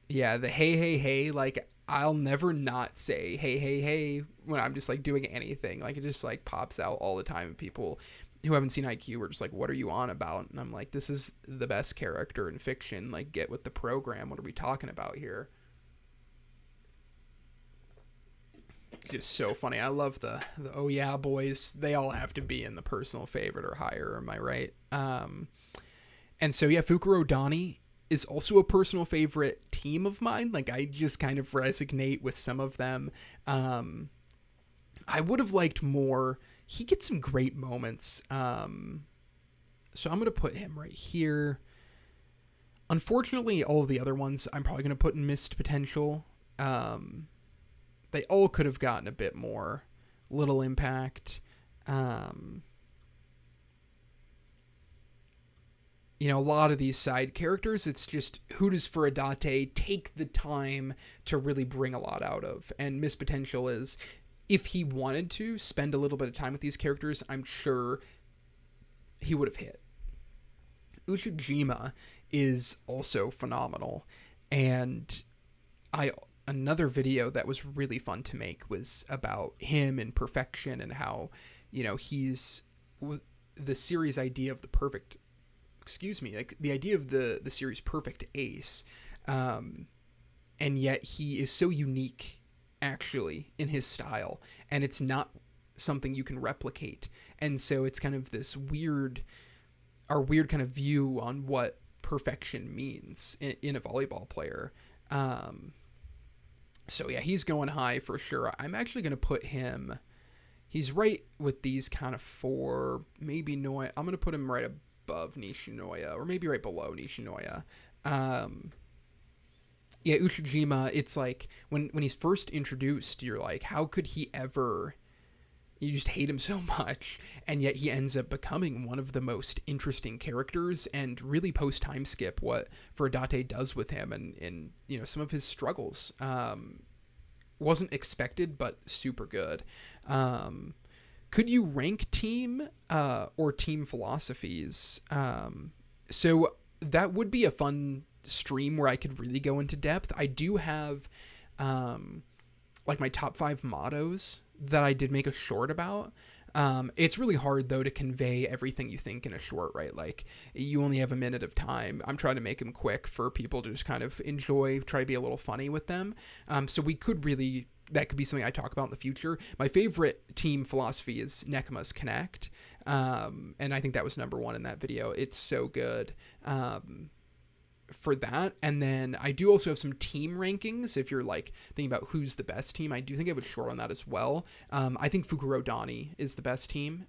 yeah, the hey, like, I'll never not say hey when I'm just, like, doing anything. Like, it just, like, pops out all the time. People who haven't seen Haikyuu are just like, what are you on about? And I'm like, this is the best character in fiction. Like, get with the program. What are we talking about here? Just so funny. I love the oh yeah boys. They all have to be in the personal favorite or higher. Am I right? And so, yeah, Fukurodani is also a personal favorite team of mine. Like, I just kind of resonate with some of them. I would have liked more. He gets some great moments. So I'm going to put him right here. Unfortunately, all of the other ones I'm probably going to put in missed potential. They all could have gotten a bit more. Little impact. You know, a lot of these side characters, it's just, who does Fukurodani take the time to really bring a lot out of? And missed potential is, if he wanted to spend a little bit of time with these characters, I'm sure he would have hit. Ushijima is also phenomenal. And another video that was really fun to make was about him and perfection, and how, you know, he's the series idea of the perfect, like the idea of the series perfect ace. And yet he is so unique actually in his style, and it's not something you can replicate. And so it's kind of this weird kind of view on what perfection means in a volleyball player. So yeah, he's going high for sure. I'm actually going to put him, he's right with these kind of four, maybe Noya. I'm going to put him right above Nishinoya, or maybe right below Nishinoya. Yeah, Ushijima, it's like, when he's first introduced, you're like, how could he ever, you just hate him so much, and yet he ends up becoming one of the most interesting characters, and really post time skip what Fukurodani does with him, and you know, some of his struggles. Wasn't expected, but super good. Could you rank team or team philosophies? So that would be a fun stream where I could really go into depth. I do have like my top 5 mottos that I did make a short about. It's really hard though to convey everything you think in a short, right? Like, you only have a minute of time. I'm trying to make them quick for people to just kind of enjoy, try to be a little funny with them. So we could really, that could be something I talk about in the future. My favorite team philosophy is Nekoma's Connect. And I think that was number 1 in that video. It's so good. For that. And then I do also have some team rankings. If you're like thinking about who's the best team, I do think I have a short on that as well. I think Fukurodani is the best team.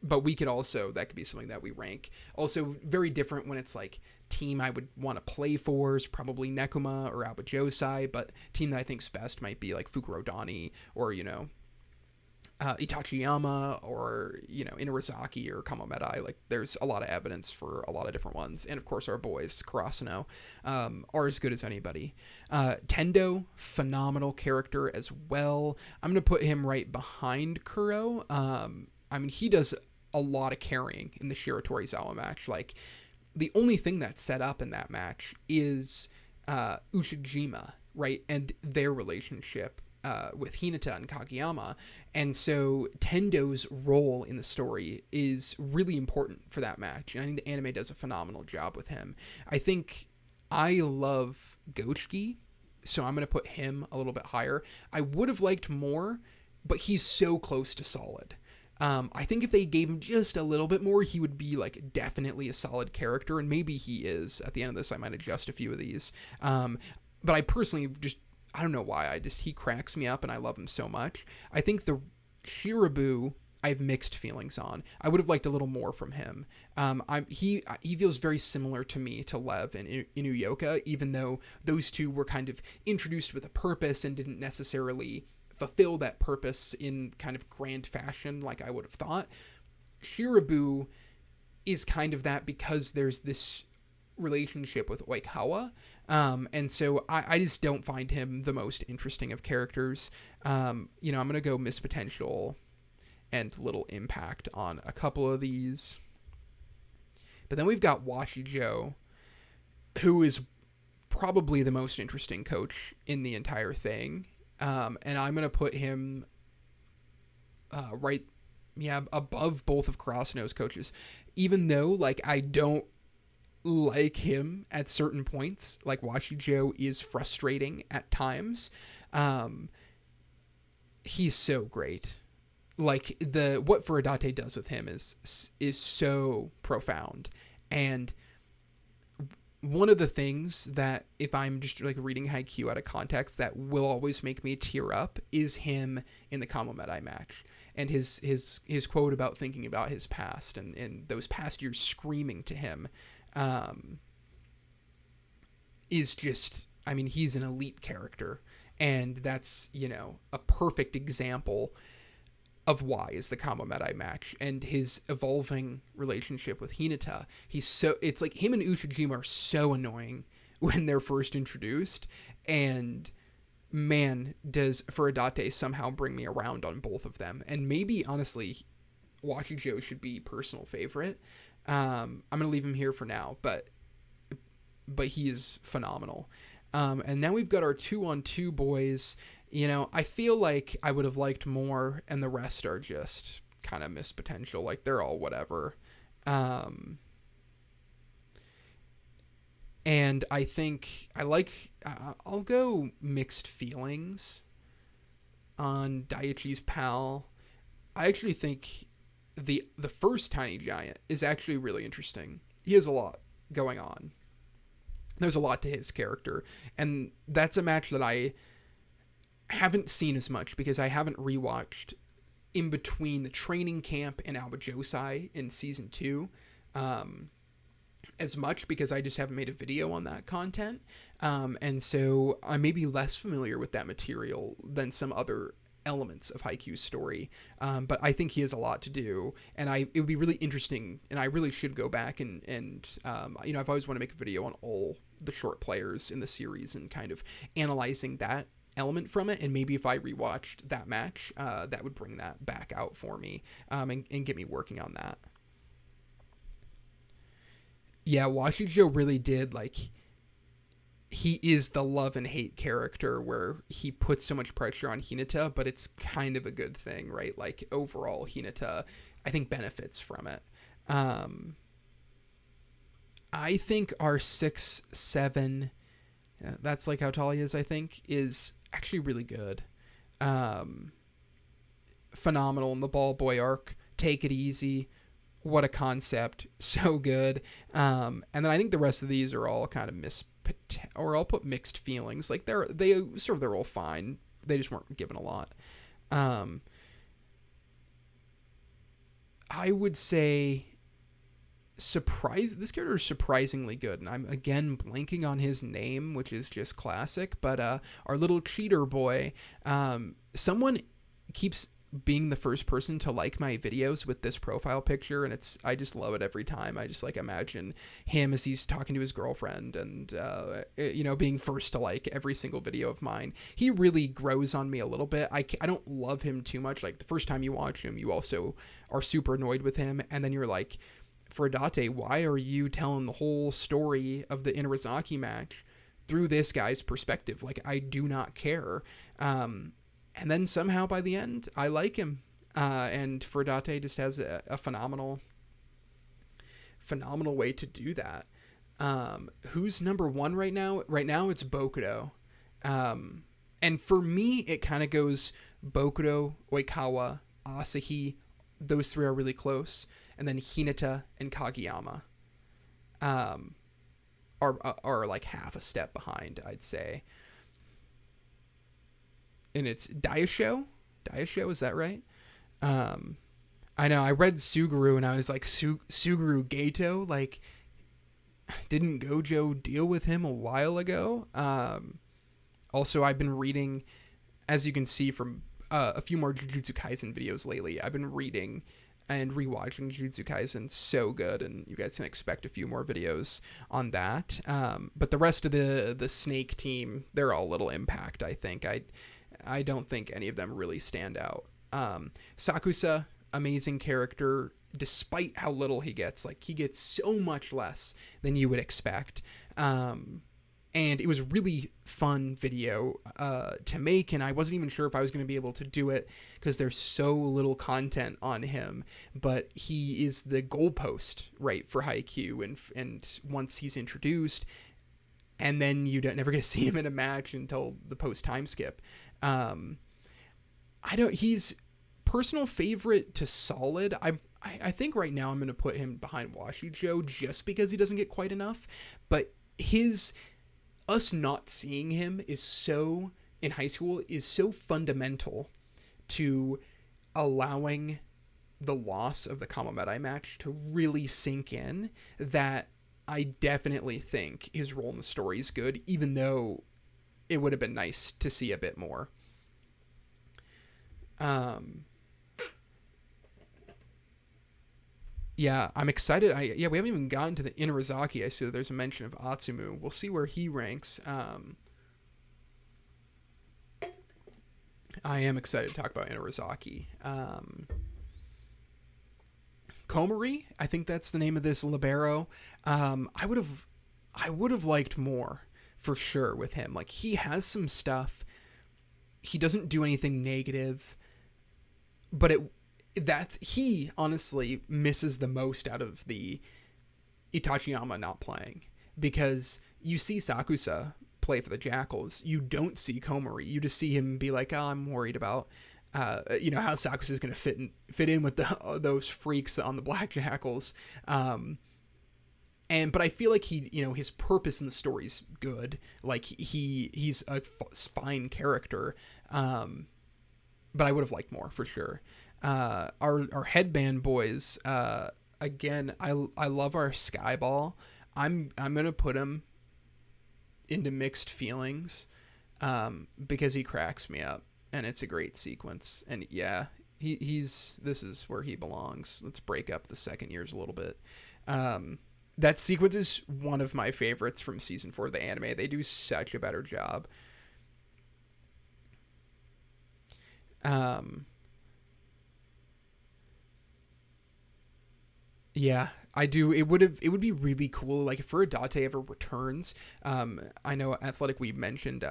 But we could also, that could be something that we rank. Also very different when it's like team I would want to play for is probably Nekoma or Aoba Johsai, but team that I think's best might be like Fukurodani, or, you know, Itachiyama, or, you know, Inarizaki or Kamomedai. Like, there's a lot of evidence for a lot of different ones. And of course our boys Karasuno are as good as anybody. Tendo, phenomenal character as well. I'm gonna put him right behind Kuro. I mean, he does a lot of carrying in the Shiratorizawa match. Like, the only thing that's set up in that match is Ushijima, right, and their relationship with Hinata and Kageyama. And so Tendo's role in the story is really important for that match, and I think the anime does a phenomenal job with him. I think I love Gochiki, so I'm going to put him a little bit higher. I would have liked more, but he's so close to solid. I think if they gave him just a little bit more, he would be like definitely a solid character, and maybe he is. At the end of this, I might adjust a few of these. But I personally just, I don't know why, he cracks me up and I love him so much. I think the Shirabu, I have mixed feelings on. I would have liked a little more from him. He feels very similar to me to Lev and Inuyoka, even though those two were kind of introduced with a purpose and didn't necessarily fulfill that purpose in kind of grand fashion like I would have thought. Shirabu is kind of that because there's this relationship with Oikawa, and so I just don't find him the most interesting of characters. You know, I'm gonna go missed potential and little impact on a couple of these, but then we've got Washijo, who is probably the most interesting coach in the entire thing, and I'm gonna put him right, above both of Karasuno's coaches, even though like I don't like him at certain points. Like, Washijo is frustrating at times. He's so great. Like, what Fukurodani does with him is so profound, and one of the things that, if I'm just like reading Haikyuu out of context, that will always make me tear up is him in the Kamo Medai match, and his quote about thinking about his past and those past years screaming to him, is just, I mean, he's an elite character, and that's, you know, a perfect example of why is the Kamo Medai match and his evolving relationship with Hinata. It's like him and Ushijima are so annoying when they're first introduced, and man, does Fukurodani somehow bring me around on both of them. And maybe, honestly, Washijo should be personal favorite. I'm going to leave him here for now, but he is phenomenal. And now we've got our 2-on-2 boys. You know, I feel like I would have liked more, and the rest are just kind of missed potential. Like, they're all whatever. And I think I'll go mixed feelings on Daiichi's pal. I actually think the first Tiny Giant is actually really interesting. He has a lot going on. There's a lot to his character, and that's a match that I haven't seen as much because I haven't rewatched in between the training camp and Aoba Johsai in season 2 as much, because I just haven't made a video on that content, and so I may be less familiar with that material than some other elements of Haikyuu's story, but I think he has a lot to do, and it would be really interesting, and I really should go back and you know, I've always wanted to make a video on all the short players in the series and kind of analyzing that element from it, and maybe if I rewatched that match, that would bring that back out for me, and get me working on that. Yeah, Washijo really did, like, he is the love and hate character where he puts so much pressure on Hinata, but it's kind of a good thing, right? Like, overall, Hinata, I think, benefits from it. I think our 6'7", that's like how tall he is, I think, is actually really good. Phenomenal in the ball boy arc. Take it easy. What a concept. So good. And then I think the rest of these are all kind of or I'll put mixed feelings. Like, they're all fine. They just weren't given a lot. I would say this character is surprisingly good, and I'm again blanking on his name, which is just classic, but our little cheater boy, someone keeps being the first person to like my videos with this profile picture, and I just love it every time. I just like imagine him as he's talking to his girlfriend, and you know, being first to like every single video of mine. He really grows on me a little bit. I don't love him too much. Like, the first time you watch him, you also are super annoyed with him, and then you're like, Fukurodani, why are you telling the whole story of the Inarizaki match through this guy's perspective? Like, I do not care. And then somehow by the end, I like him. And Fukurodani just has a phenomenal way to do that. Who's number 1 right now? Right now it's Bokudo. And for me, it kind of goes Bokudo, Oikawa, Asahi. Those 3 are really close. And then Hinata and Kageyama are like half a step behind, I'd say. And it's Daisho? Daisho, is that right? I know, I read Suguru and I was like, Suguru Gato? Like, didn't Gojo deal with him a while ago? Also, I've been reading, as you can see from a few more Jujutsu Kaisen videos lately, I've been reading and rewatching Jujutsu Kaisen. So good, and you guys can expect a few more videos on that. But the rest of the Snake team, they're all little impact, I think. I don't think any of them really stand out. Sakusa, amazing character, despite how little he gets. Like, he gets so much less than you would expect. And it was a really fun video to make, and I wasn't even sure if I was going to be able to do it because there's so little content on him. But he is the goalpost, right, for Haikyuu, and once he's introduced, and then you never get to see him in a match until the post time skip. He's personal favorite to solid. I think right now I'm going to put him behind Washijo just because he doesn't get quite enough, but his us not seeing him is so in high school is so fundamental to allowing the loss of the Kamomedai match to really sink in, that I definitely think his role in the story is good, even though it would have been nice to see a bit more. Yeah, I'm excited. We haven't even gotten to the Inarizaki. I see that there's a mention of Atsumu. We'll see where he ranks. I am excited to talk about Inarizaki. Komari, I think that's the name of this libero. I would have liked more for sure with him. Like, he has some stuff. He doesn't do anything negative, but he honestly misses the most out of the Itachiyama not playing, because you see Sakusa play for the Jackals. You don't see Komari. You just see him be like, oh, I'm worried about how Sakusa is going to fit in with those freaks on the Black Jackals. But I feel like his purpose in the story is good. Like, he's a fine character. But I would have liked more for sure. Our headband boys, again, I love our Skyball. I'm gonna put him into mixed feelings, because he cracks me up, and it's a great sequence. And yeah, this is where he belongs. Let's break up the second years a little bit. That sequence is one of my favorites from season 4 of the anime. They do such a better job. Yeah, I do. It would be really cool, like, if Fukurodani ever returns. I know Athletic Weeb mentioned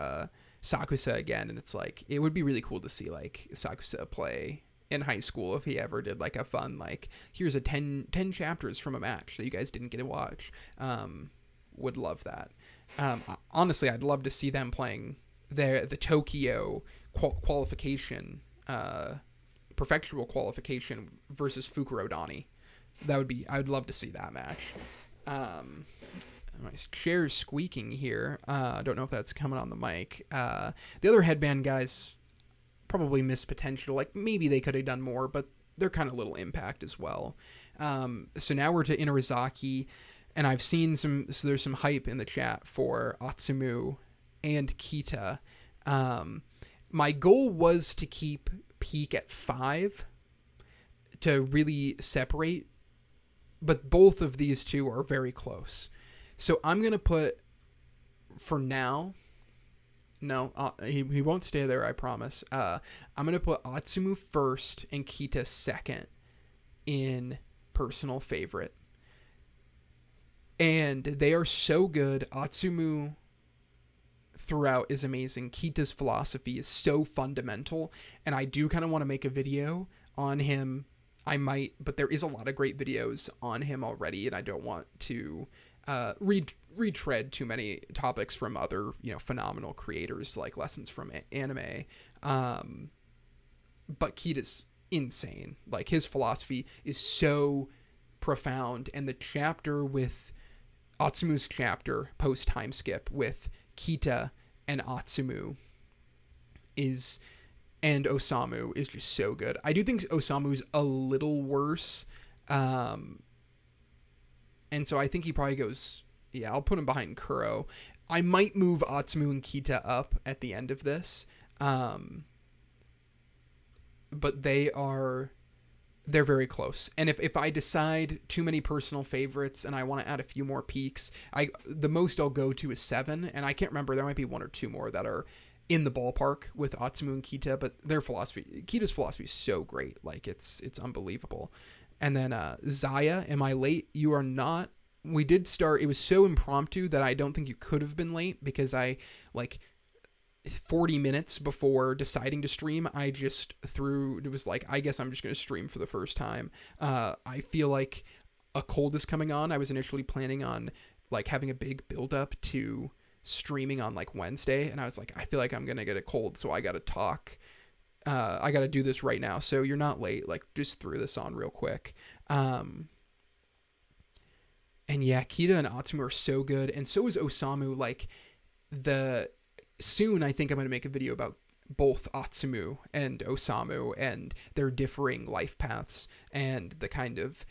Sakusa again, and it's like, it would be really cool to see, like, Sakusa play in high school if he ever did, like, a fun, like, here's a 10 chapters from a match that you guys didn't get to watch. Would love that. Honestly, I'd love to see them playing the Tokyo qualification, perfectual qualification versus Fukurodani. I'd love to see that match. My chair's squeaking here. I don't know if that's coming on the mic. The other headband guys probably missed potential. Like, maybe they could have done more, but they're kind of little impact as well. So now we're to Inarizaki, and I've seen so there's some hype in the chat for Atsumu and Kita. My goal was to keep Peak at 5 to really separate, but both of these two are very close. So I'm going to put, for now, no, he won't stay there, I promise. I'm going to put Atsumu first and Kita second in personal favorite. And they are so good. Atsumu throughout is amazing. Kita's philosophy is so fundamental, and I do kind of want to make a video on him. I might, but there is a lot of great videos on him already, and I don't want to retread too many topics from other, phenomenal creators like Lessons from Anime. But Kita's insane. Like, his philosophy is so profound, and the chapter with Atsumu's chapter post time skip with Kita and Atsumu and Osamu is just so good. I do think Osamu's a little worse. And so I think he probably goes, I'll put him behind Kuro. I might move Atsumu and Kita up at the end of this. But they're very close. And if I decide too many personal favorites and I want to add a few more peaks, the most I'll go to is 7. And I can't remember, there might be 1 or 2 more that are in the ballpark with Atsumu and Kita, but Kita's philosophy is so great. Like, it's unbelievable. And then Zaya, am I late? You are not. We did start, it was so impromptu that I don't think you could have been late, because 40 minutes before deciding to stream, I just it was like, I guess I'm just going to stream for the first time. I feel like a cold is coming on. I was initially planning on, like, having a big build up to streaming on, like, Wednesday, and I was like, I feel like I'm going to get a cold, so I got to talk. I got to do this right now. So you're not late. Like, just threw this on real quick. And And yeah, Kita and Atsumu are so good, and so is Osamu. Like, soon I think I'm going to make a video about both Atsumu and Osamu and their differing life paths and the kind of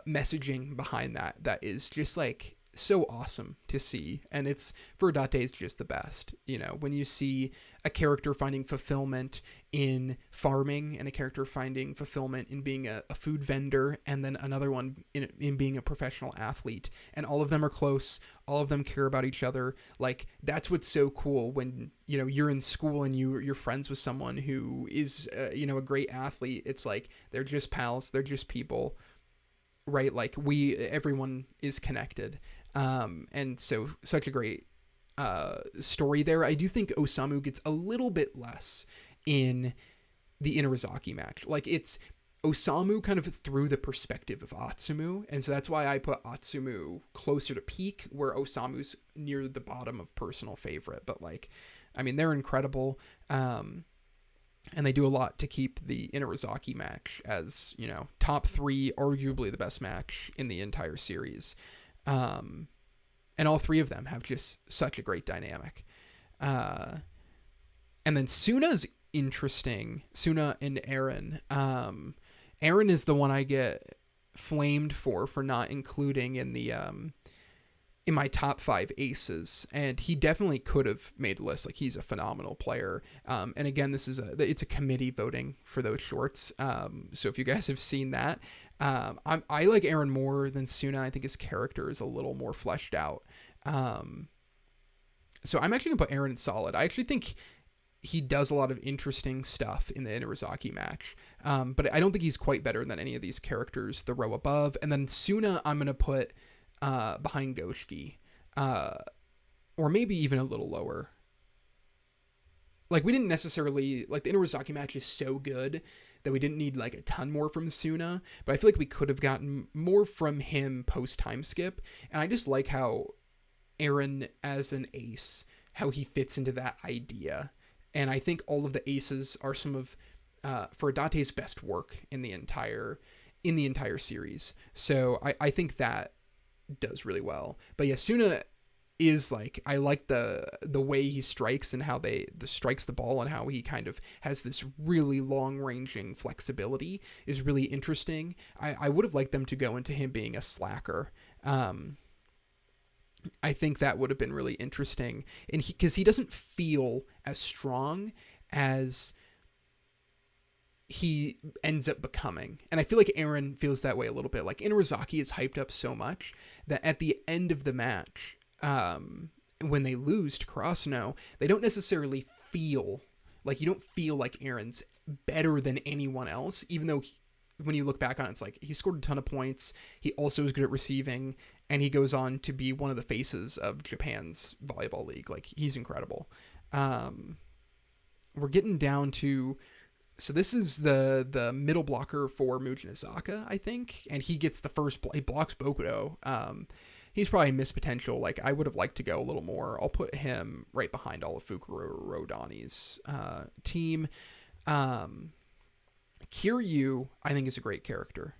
messaging behind that is just like so awesome to see. And it's, Fukurodate is just the best. When you see a character finding fulfillment in farming and a character finding fulfillment in being a food vendor, and then another one in being a professional athlete, and all of them are close, all of them care about each other. Like, that's what's so cool when you're in school and you're friends with someone who is a great athlete. It's like they're just pals, they're just people, right? Like, everyone is connected. And so such a great story there. I do think Osamu gets a little bit less in the Inarizaki match. Like, it's Osamu kind of through the perspective of Atsumu, and so that's why I put Atsumu closer to peak, where Osamu's near the bottom of personal favorite. But like, I mean, they're incredible, and they do a lot to keep the Inarizaki match as, top 3, arguably the best match in the entire series. And all 3 of them have just such a great dynamic. And then Suna's interesting. Suna and Aaron. Aaron is the one I get flamed for not including in the in my top 5 aces, and he definitely could have made a list. Like, he's a phenomenal player. And again, it's a committee voting for those shorts. So if you guys have seen that, I like Aaron more than Suna. I think his character is a little more fleshed out. So I'm actually gonna put Aaron solid. I actually think he does a lot of interesting stuff in the Inarizaki match. But I don't think he's quite better than any of these characters the row above. And then Suna, I'm going to put behind Goshiki, or maybe even a little lower. Like, we didn't necessarily, like, the Inarizaki match is so good that we didn't need like a ton more from Suna, but I feel like we could have gotten more from him post time skip. And I just like how Aaron as an ace, how he fits into that idea. And I think all of the aces are some of Fukurodate's best work in the entire series. So I think that does really well. But yeah, Suna is like, I like the way he strikes and how strikes the ball, and how he kind of has this really long ranging flexibility is really interesting. I would have liked them to go into him being a slacker. I think that would have been really interesting, and because he doesn't feel as strong as he ends up becoming. And I feel like Aaron feels that way a little bit. Like, Inarizaki is hyped up so much that at the end of the match, when they lose to Karasuno, they don't necessarily feel like, you don't feel like Aaron's better than anyone else, even though when you look back on it, it's like he scored a ton of points. He also is good at receiving, and he goes on to be one of the faces of Japan's volleyball league. Like, he's incredible. We're getting down to, so this is the middle blocker for Mujinazaka, I think, and he gets the first play, blocks Bokudo. He's probably missed potential. Like, I would have liked to go a little more. I'll put him right behind all of Fukurodani's team. Kiryu, I think, is a great character.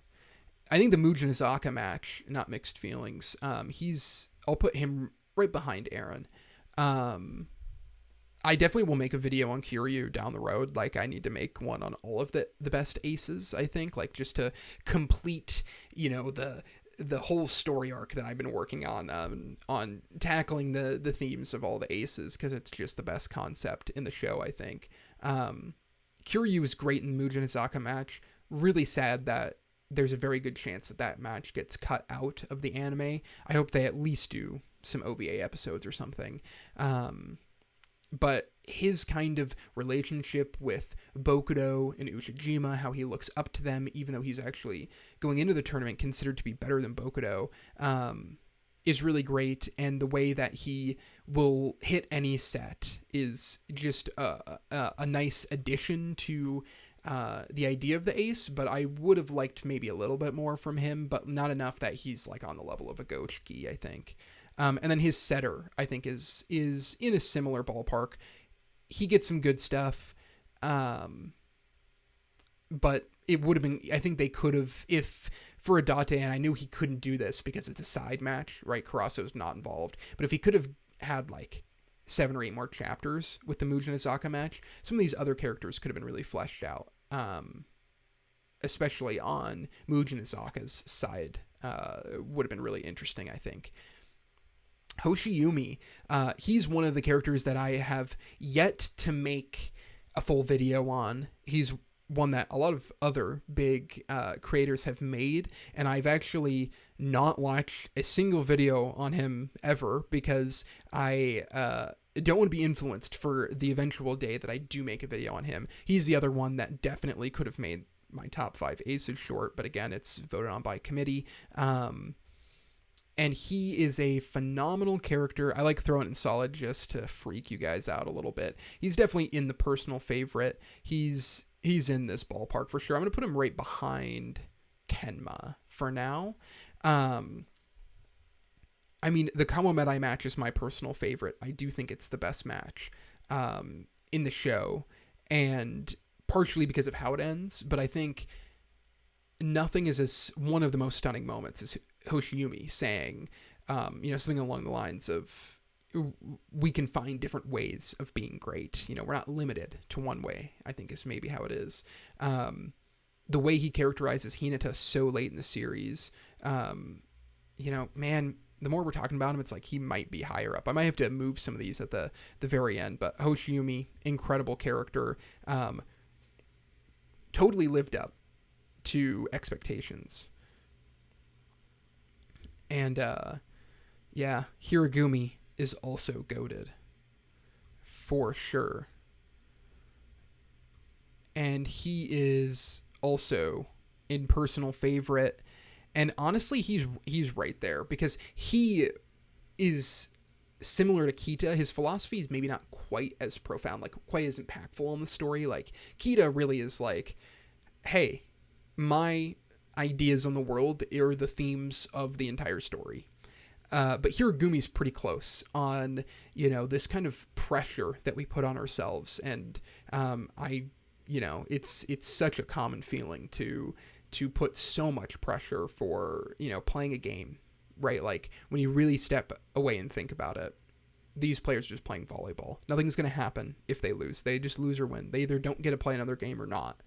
I think the Mujinazaka match, not mixed feelings. I'll put him right behind Aaron. I definitely will make a video on Kiryu down the road. Like, I need to make one on all of the best aces, I think, like, just to complete, the whole story arc that I've been working on tackling the themes of all the aces, because it's just the best concept in the show, I think. Kiryu is great in the Mujinazaka match. Really sad that there's a very good chance that match gets cut out of the anime. I hope they at least do some OVA episodes or something. But his kind of relationship with Bokudo and Ushijima, how he looks up to them, even though he's actually going into the tournament considered to be better than Bokudo, is really great. And the way that he will hit any set is just a nice addition to the idea of the ace. But I would have liked maybe a little bit more from him, but not enough that he's like on the level of a Gochiki, I think. And then his setter, I think, is in a similar ballpark. He gets some good stuff, but it would have been, I think they could have, if for Adate, and I knew he couldn't do this because it's a side match, right? Karasuno's not involved. But if he could have had like 7 or 8 more chapters with the Mugen Azaka match, some of these other characters could have been really fleshed out, especially on Mugen Azaka's side. Would have been really interesting, I think. Hoshiyumi, he's one of the characters that I have yet to make a full video on. He's one that a lot of other big creators have made, and I've actually not watched a single video on him ever because I don't want to be influenced for the eventual day that I do make a video on him. He's the other one that definitely could have made my top 5 aces short, but again, it's voted on by committee. And he is a phenomenal character. I like throwing it in solid just to freak you guys out a little bit. He's definitely in the personal favorite. He's in this ballpark for sure. I'm going to put him right behind Kenma for now. I mean, the Kamo Medai match is my personal favorite. I do think it's the best match in the show, and partially because of how it ends, but I think nothing is as one of the most stunning moments is Hoshiyumi saying, something along the lines of, we can find different ways of being great. We're not limited to one way, I think is maybe how it is. The way he characterizes Hinata so late in the series, man, the more we're talking about him, it's like he might be higher up. I might have to move some of these at the very end, but Hoshiyumi, incredible character, totally lived up to expectations. And Hiragumi is also goated for sure, and he is also in personal favorite. And honestly, he's right there because he is similar to Kita. His philosophy is maybe not quite as profound, like quite as impactful on the story. Like Kita really is like, hey, my ideas on the world are the themes of the entire story. But Hiragumi's pretty close on, this kind of pressure that we put on ourselves. And it's such a common feeling to put so much pressure for, playing a game, right? Like when you really step away and think about it, these players are just playing volleyball. Nothing's going to happen if they lose. They just lose or win. They either don't get to play another game or not.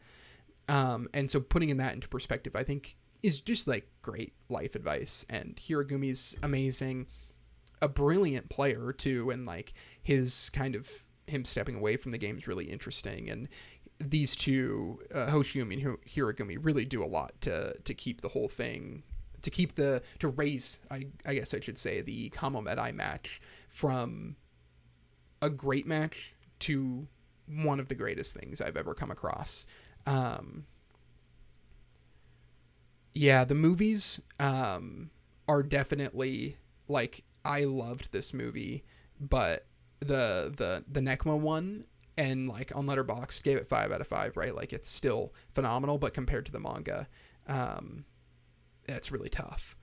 And so putting that into perspective, I think, is just like great life advice. And Hiragumi's amazing, a brilliant player too, and like his kind of him stepping away from the game is really interesting. And these two, Hoshiyumi and Hiragumi, really do a lot to keep the whole thing, to raise, I guess I should say, the Kamo Medai match from a great match to one of the greatest things I've ever come across. The movies are definitely, like, I loved this movie, but the Nekoma one, and like on Letterboxd gave it 5 out of 5, right? Like it's still phenomenal, but compared to the manga, it's really tough.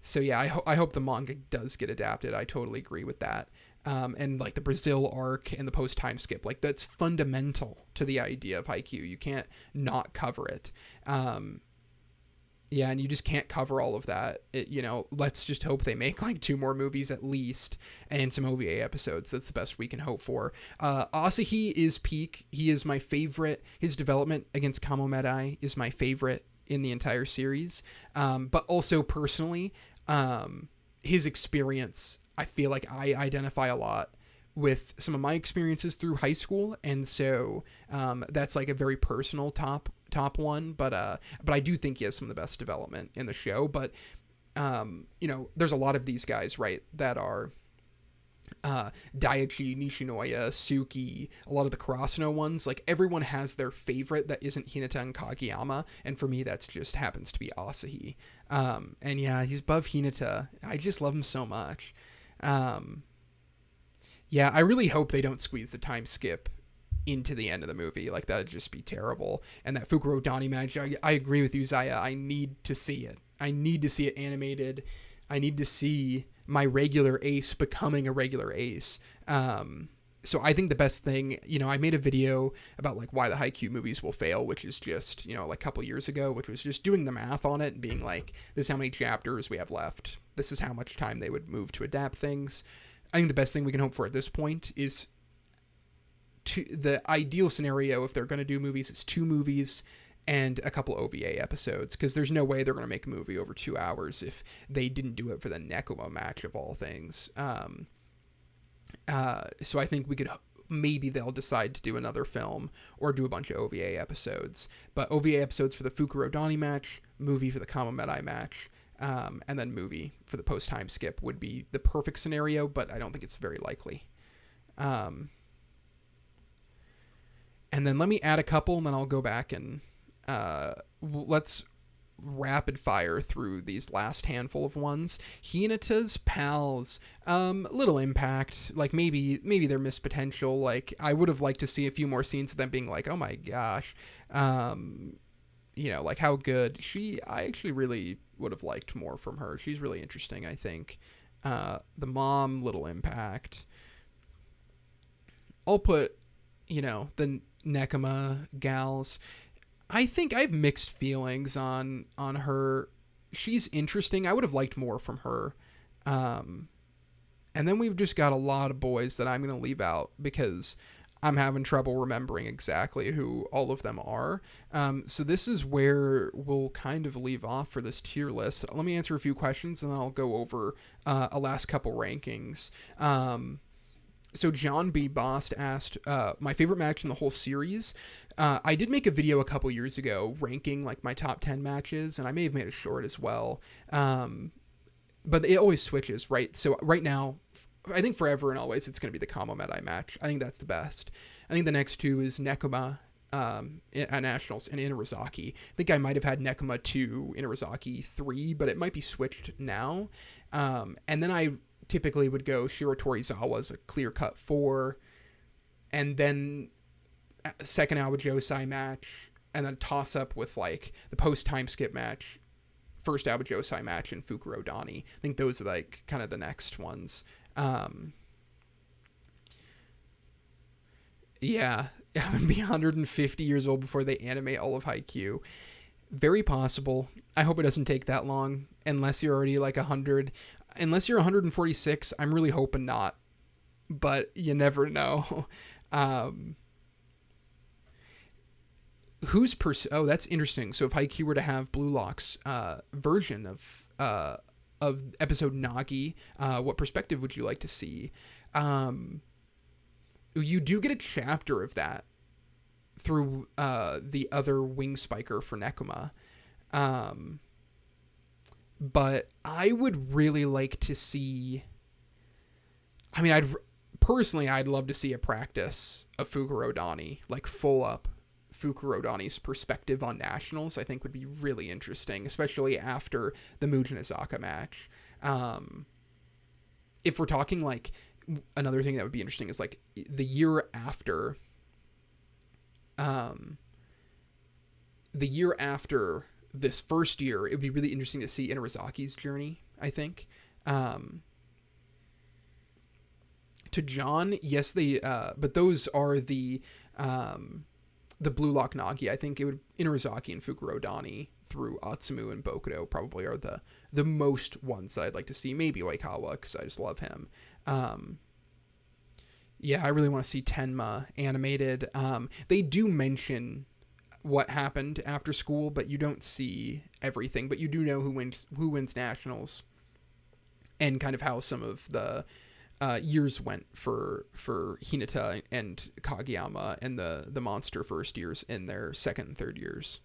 So yeah, I hope the manga does get adapted. I totally agree with that. And like the Brazil arc and the post time skip, like that's fundamental to the idea of Haikyuu. You can't not cover it. And you just can't cover all of that. Let's just hope they make like 2 more movies at least and some OVA episodes. That's the best we can hope for. Asahi is peak. He is my favorite. His development against Kamo Medai is my favorite in the entire series. But also personally, his experience, I feel like I identify a lot with some of my experiences through high school, and so that's like a very personal top one. But I do think he has some of the best development in the show. But there's a lot of these guys, right, that are Daiichi, Nishinoya, Suki, a lot of the Karasuno ones. Like everyone has their favorite that isn't Hinata and Kageyama, and for me that's just happens to be Asahi. And yeah, he's above Hinata. I just love him so much. I really hope they don't squeeze the time skip into the end of the movie. Like that'd just be terrible. And that Fukurodani match, I agree with you, Zaya. I need to see it. I need to see it animated. I need to see my regular ace becoming a regular ace. So I think the best thing, I made a video about like why the Haikyuu movies will fail, which is just, like a couple years ago, which was just doing the math on it and being like, this is how many chapters we have left. This is how much time they would move to adapt things. I think the best thing we can hope for at this point is the ideal scenario, if they're going to do movies, is 2 movies and a couple OVA episodes, because there's no way they're going to make a movie over 2 hours if they didn't do it for the Nekoma match of all things. So I think maybe they'll decide to do another film or do a bunch of OVA episodes. But OVA episodes for the Fukurodani match, movie for the Kamomedai match, and then movie for the post-time skip would be the perfect scenario, but I don't think it's very likely. And then let me add a couple, and then I'll go back and let's rapid fire through these last handful of ones. Hinata's pals, little impact, like maybe they're missed potential. Like I would have liked to see a few more scenes of them being like, oh my gosh, like how good I actually really would have liked more from her. She's really interesting, I think. The mom, little impact. I'll put, the Nekoma gals. I think I have mixed feelings on her. She's interesting. I would have liked more from her. And then we've just got a lot of boys that I'm going to leave out because I'm having trouble remembering exactly who all of them are. So this is where we'll kind of leave off for this tier list. Let me answer a few questions and then I'll go over a last couple rankings. So John B. Bost asked, my favorite match in the whole series. I did make a video a couple years ago ranking like my top 10 matches, and I may have made a short as well. But it always switches, right? So right now, I think forever and always, it's going to be the Kamomedai match. I think that's the best. I think the next 2 is Nekoma at Nationals and Inarizaki. I think I might have had Nekoma 2, Inarizaki 3, but it might be switched now. And then I typically would go Shiratorizawa as a clear-cut 4, and then second Aoba Johsai match, and then toss-up with like the post-time skip match, first Aoba Johsai match, and Fukurodani. I think those are like kind of the next ones. Yeah, I'm going to be 150 years old before they animate all of Haikyuu. Very possible. I hope it doesn't take that long, unless you're already like 100. Unless you're 146, I'm really hoping not. But you never know. Oh, that's interesting. So if Haikyuu were to have Blue Lock's version of episode Nagi, what perspective would you like to see? You do get a chapter of that through the other wing spiker for Nekoma. But I would really like to see, I'd love to see a practice of Fukurodani, like full up Fukurodani's perspective on Nationals. I think would be really interesting, especially after the Mugen Azaka match. If we're talking like, another thing that would be interesting is like the year after this first year, it would be really interesting to see Inarizaki's journey, I think. To John, yes, but those are the Blue Lock Nagi. I think it would Inarizaki and Fukurodani through Atsumu and Bokudo probably are the most ones that I'd like to see. Maybe Oikawa, because I just love him. Yeah, I really want to see Tenma animated. They do mention what happened after school, but you don't see everything. But you do know who wins Nationals, and kind of how some of the years went for Hinata and Kageyama and the monster first years in their second and third years.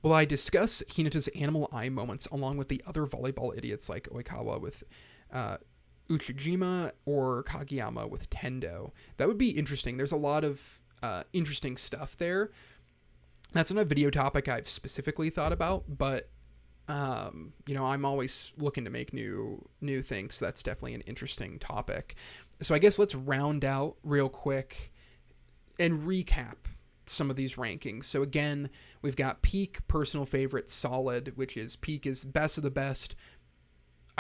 Will I discuss Hinata's animal eye moments along with the other volleyball idiots like Oikawa with Uchijima or Kageyama with Tendo? That would be interesting. There's a lot of interesting stuff there. That's not a video topic I've specifically thought about, but I'm always looking to make new things. So that's definitely an interesting topic. So I guess let's round out real quick and recap some of these rankings. So again, we've got peak, personal favorite, solid, which is peak is best of the best.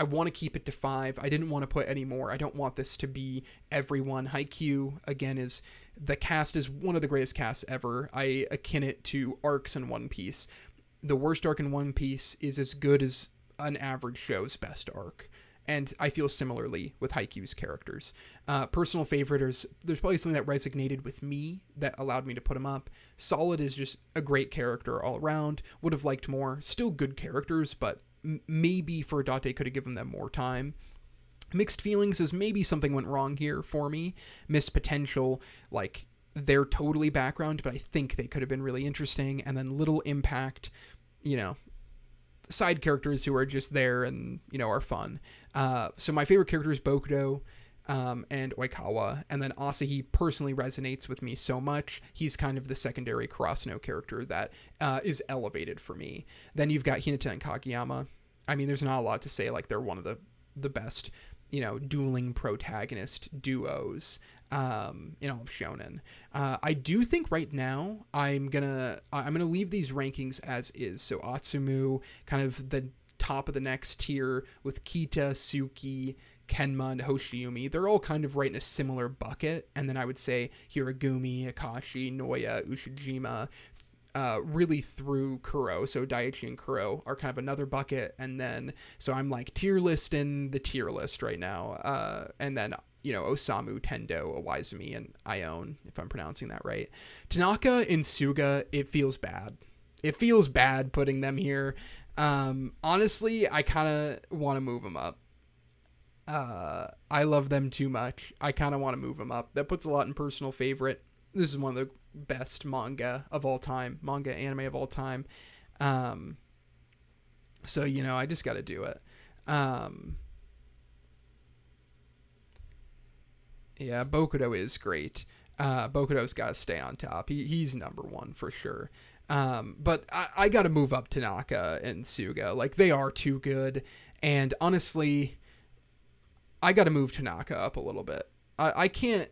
I want to keep it to 5. I didn't want to put any more. I don't want this to be everyone. Haikyuu, again, is the cast is one of the greatest casts ever. I akin it to arcs in One Piece. The worst arc in One Piece is as good as an average show's best arc. And I feel similarly with Haikyuu's characters. Personal favorite is, there's probably something that resonated with me that allowed me to put him up. Solid is just a great character all around. Would have liked more. Still good characters, but maybe Fukurodani could have given them more time. Mixed feelings is maybe something went wrong here for me. Missed potential, like they're totally background, but I think they could have been really interesting. And then little impact, side characters who are just there and, are fun. So my favorite character is Bokudo and Oikawa. And then Asahi personally resonates with me so much. He's kind of the secondary Karasuno character that is elevated for me. Then you've got Hinata and Kageyama. I mean, there's not a lot to say. Like, they're one of the best, dueling protagonist duos in all of shonen. I do think right now I'm gonna leave these rankings as is. So Atsumu, kind of the top of the next tier with Kita, Suki, Kenma, and Hoshiumi. They're all kind of right in a similar bucket. And then I would say Hiragumi, Akashi, Noya, Ushijima, really through Kuro. So Daiichi and Kuro are kind of another bucket. And then, so I'm like tier list in the tier list right now. And then, Osamu, Tendo, Iwaizumi, and Ione, if I'm pronouncing that right. Tanaka and Suga, it feels bad. It feels bad putting them here. Honestly, I kind of want to move them up. I love them too much. I kind of want to move them up. That puts a lot in personal favorite. This is one of the best manga of all time, anime of all time. So, I just got to do it. Yeah, Bokudo is great. Bokudo's got to stay on top. He's number one for sure. But I got to move up Tanaka and Suga. Like, they are too good. And honestly, I got to move Tanaka up a little bit. I can't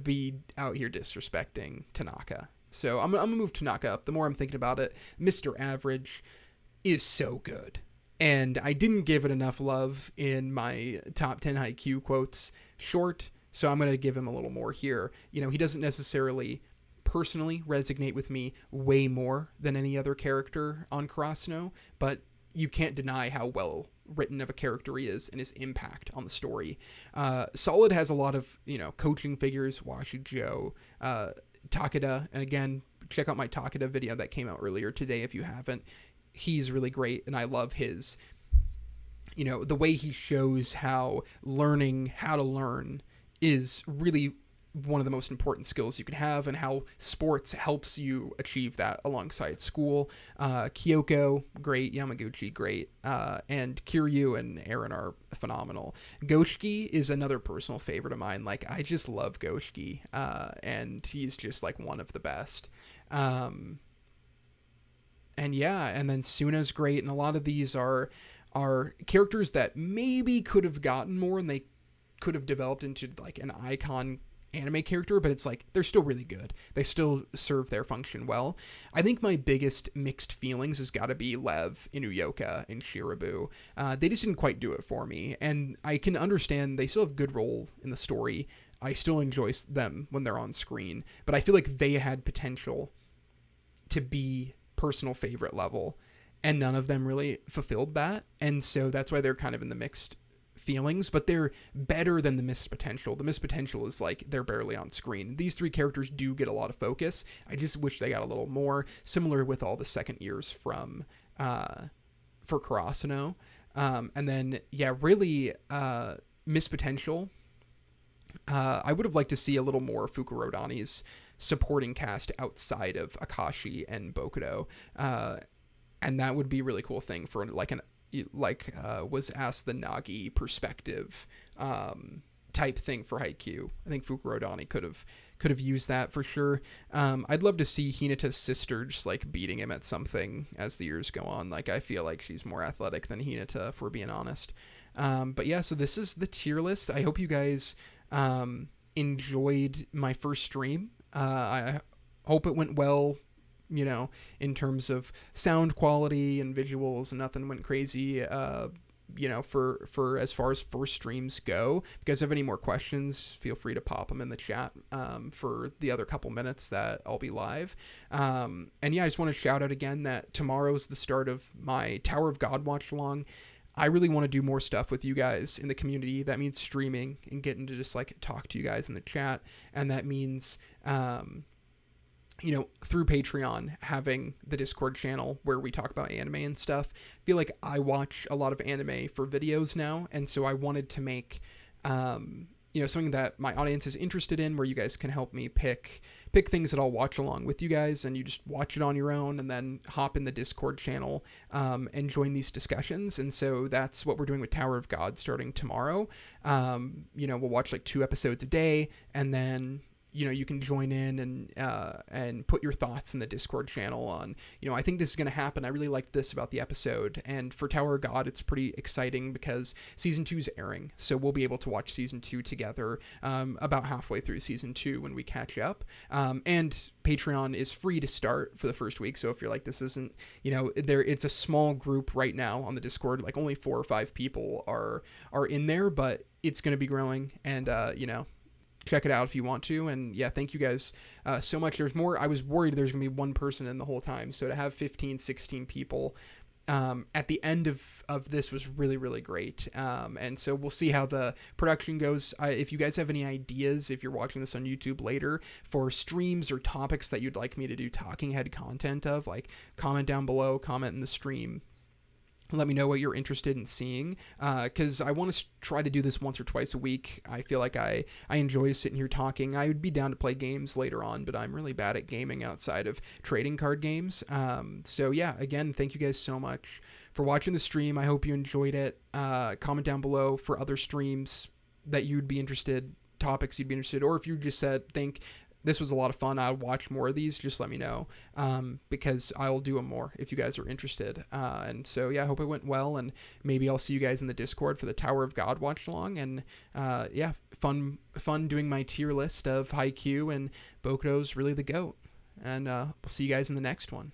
be out here disrespecting Tanaka. So I'm going to move Tanaka up. The more I'm thinking about it, Mr. Average is so good. And I didn't give it enough love in my top 10 Haikyuu quotes short. So I'm going to give him a little more here. He doesn't necessarily personally resonate with me way more than any other character on Karasuno, but you can't deny how well written of a character he is and his impact on the story. Solid has a lot of, coaching figures, Washijo, Takeda, and again, check out my Takeda video that came out earlier today if you haven't. He's really great, and I love his, the way he shows how learning how to learn is really one of the most important skills you can have, and how sports helps you achieve that alongside school. Kyoko, great. Yamaguchi, great. And Kiryu and Aaron are phenomenal. Goshiki is another personal favorite of mine. Like, I just love Goshiki, and he's just like one of the best. And yeah, and then Suna's great, and a lot of these are characters that maybe could have gotten more, and they could have developed into like an icon anime character, but it's like they're still really good. They still serve their function well. I think my biggest mixed feelings has got to be Lev, Inuyuka, and Shirabu. They just didn't quite do it for me, and I can understand they still have good role in the story. I still enjoy them when they're on screen, but I feel like they had potential to be personal favorite level, and none of them really fulfilled that, and so that's why they're kind of in the mixed feelings, but they're better than the missed potential. The missed potential is like they're barely on screen. These three characters do get a lot of focus. I just wish they got a little more, similar with all the second years from for Karasuno. And then really missed potential. I would have liked to see a little more Fukurodani's supporting cast outside of Akashi and Bokudo, and that would be a really cool thing for was asked the Nagi perspective type thing for Haikyuu. I think Fukurodani could have used that for sure. I'd love to see Hinata's sister just like beating him at something as the years go on. Like, I feel like she's more athletic than Hinata, if we're being honest. But yeah, so this is the tier list. I hope you guys enjoyed my first stream. I hope it went well, in terms of sound quality and visuals, and nothing went crazy. for as far as first streams go. If you guys have any more questions, feel free to pop them in the chat for the other couple minutes that I'll be live. And yeah, I just want to shout out again that tomorrow's the start of my Tower of God watch along. I really want to do more stuff with you guys in the community. That means streaming and getting to just like talk to you guys in the chat. And that means, through Patreon, having the Discord channel where we talk about anime and stuff. I feel like I watch a lot of anime for videos now. And so I wanted to make, something that my audience is interested in, where you guys can help me pick things that I'll watch along with you guys, and you just watch it on your own and then hop in the Discord channel and join these discussions. And so that's what we're doing with Tower of God starting tomorrow. We'll watch like 2 episodes a day, and then you can join in and put your thoughts in the Discord channel on, I think this is going to happen. I really liked this about the episode. And for Tower of God, it's pretty exciting because season 2 is airing. So we'll be able to watch season 2 together about halfway through season 2 when we catch up. And Patreon is free to start for the first week. So if you're like, this isn't, it's a small group right now on the Discord, like only 4 or 5 people are in there, but it's going to be growing, and, check it out if you want to. And yeah, thank you guys so much. There's more. I was worried there's gonna be one person in the whole time, so to have 15, 16 people at the end of this was really, really great. And so we'll see how the production goes. If you guys have any ideas, if you're watching this on YouTube later, for streams or topics that you'd like me to do talking head content of, like, comment down below, comment in the stream. Let me know what you're interested in seeing, because I want to try to do this once or twice a week. I feel like I enjoy sitting here talking. I would be down to play games later on, but I'm really bad at gaming outside of trading card games. So yeah, again, thank you guys so much for watching the stream. I hope you enjoyed it. Comment down below for other streams that you'd be interested, topics you'd be interested, or if you just think this was a lot of fun, I'll watch more of these, just let me know, because I'll do them more if you guys are interested. And so, yeah, I hope it went well, and maybe I'll see you guys in the Discord for the Tower of God watch along. And yeah, fun doing my tier list of Haikyuu, and Bokuto's really the GOAT. And we'll see you guys in the next one.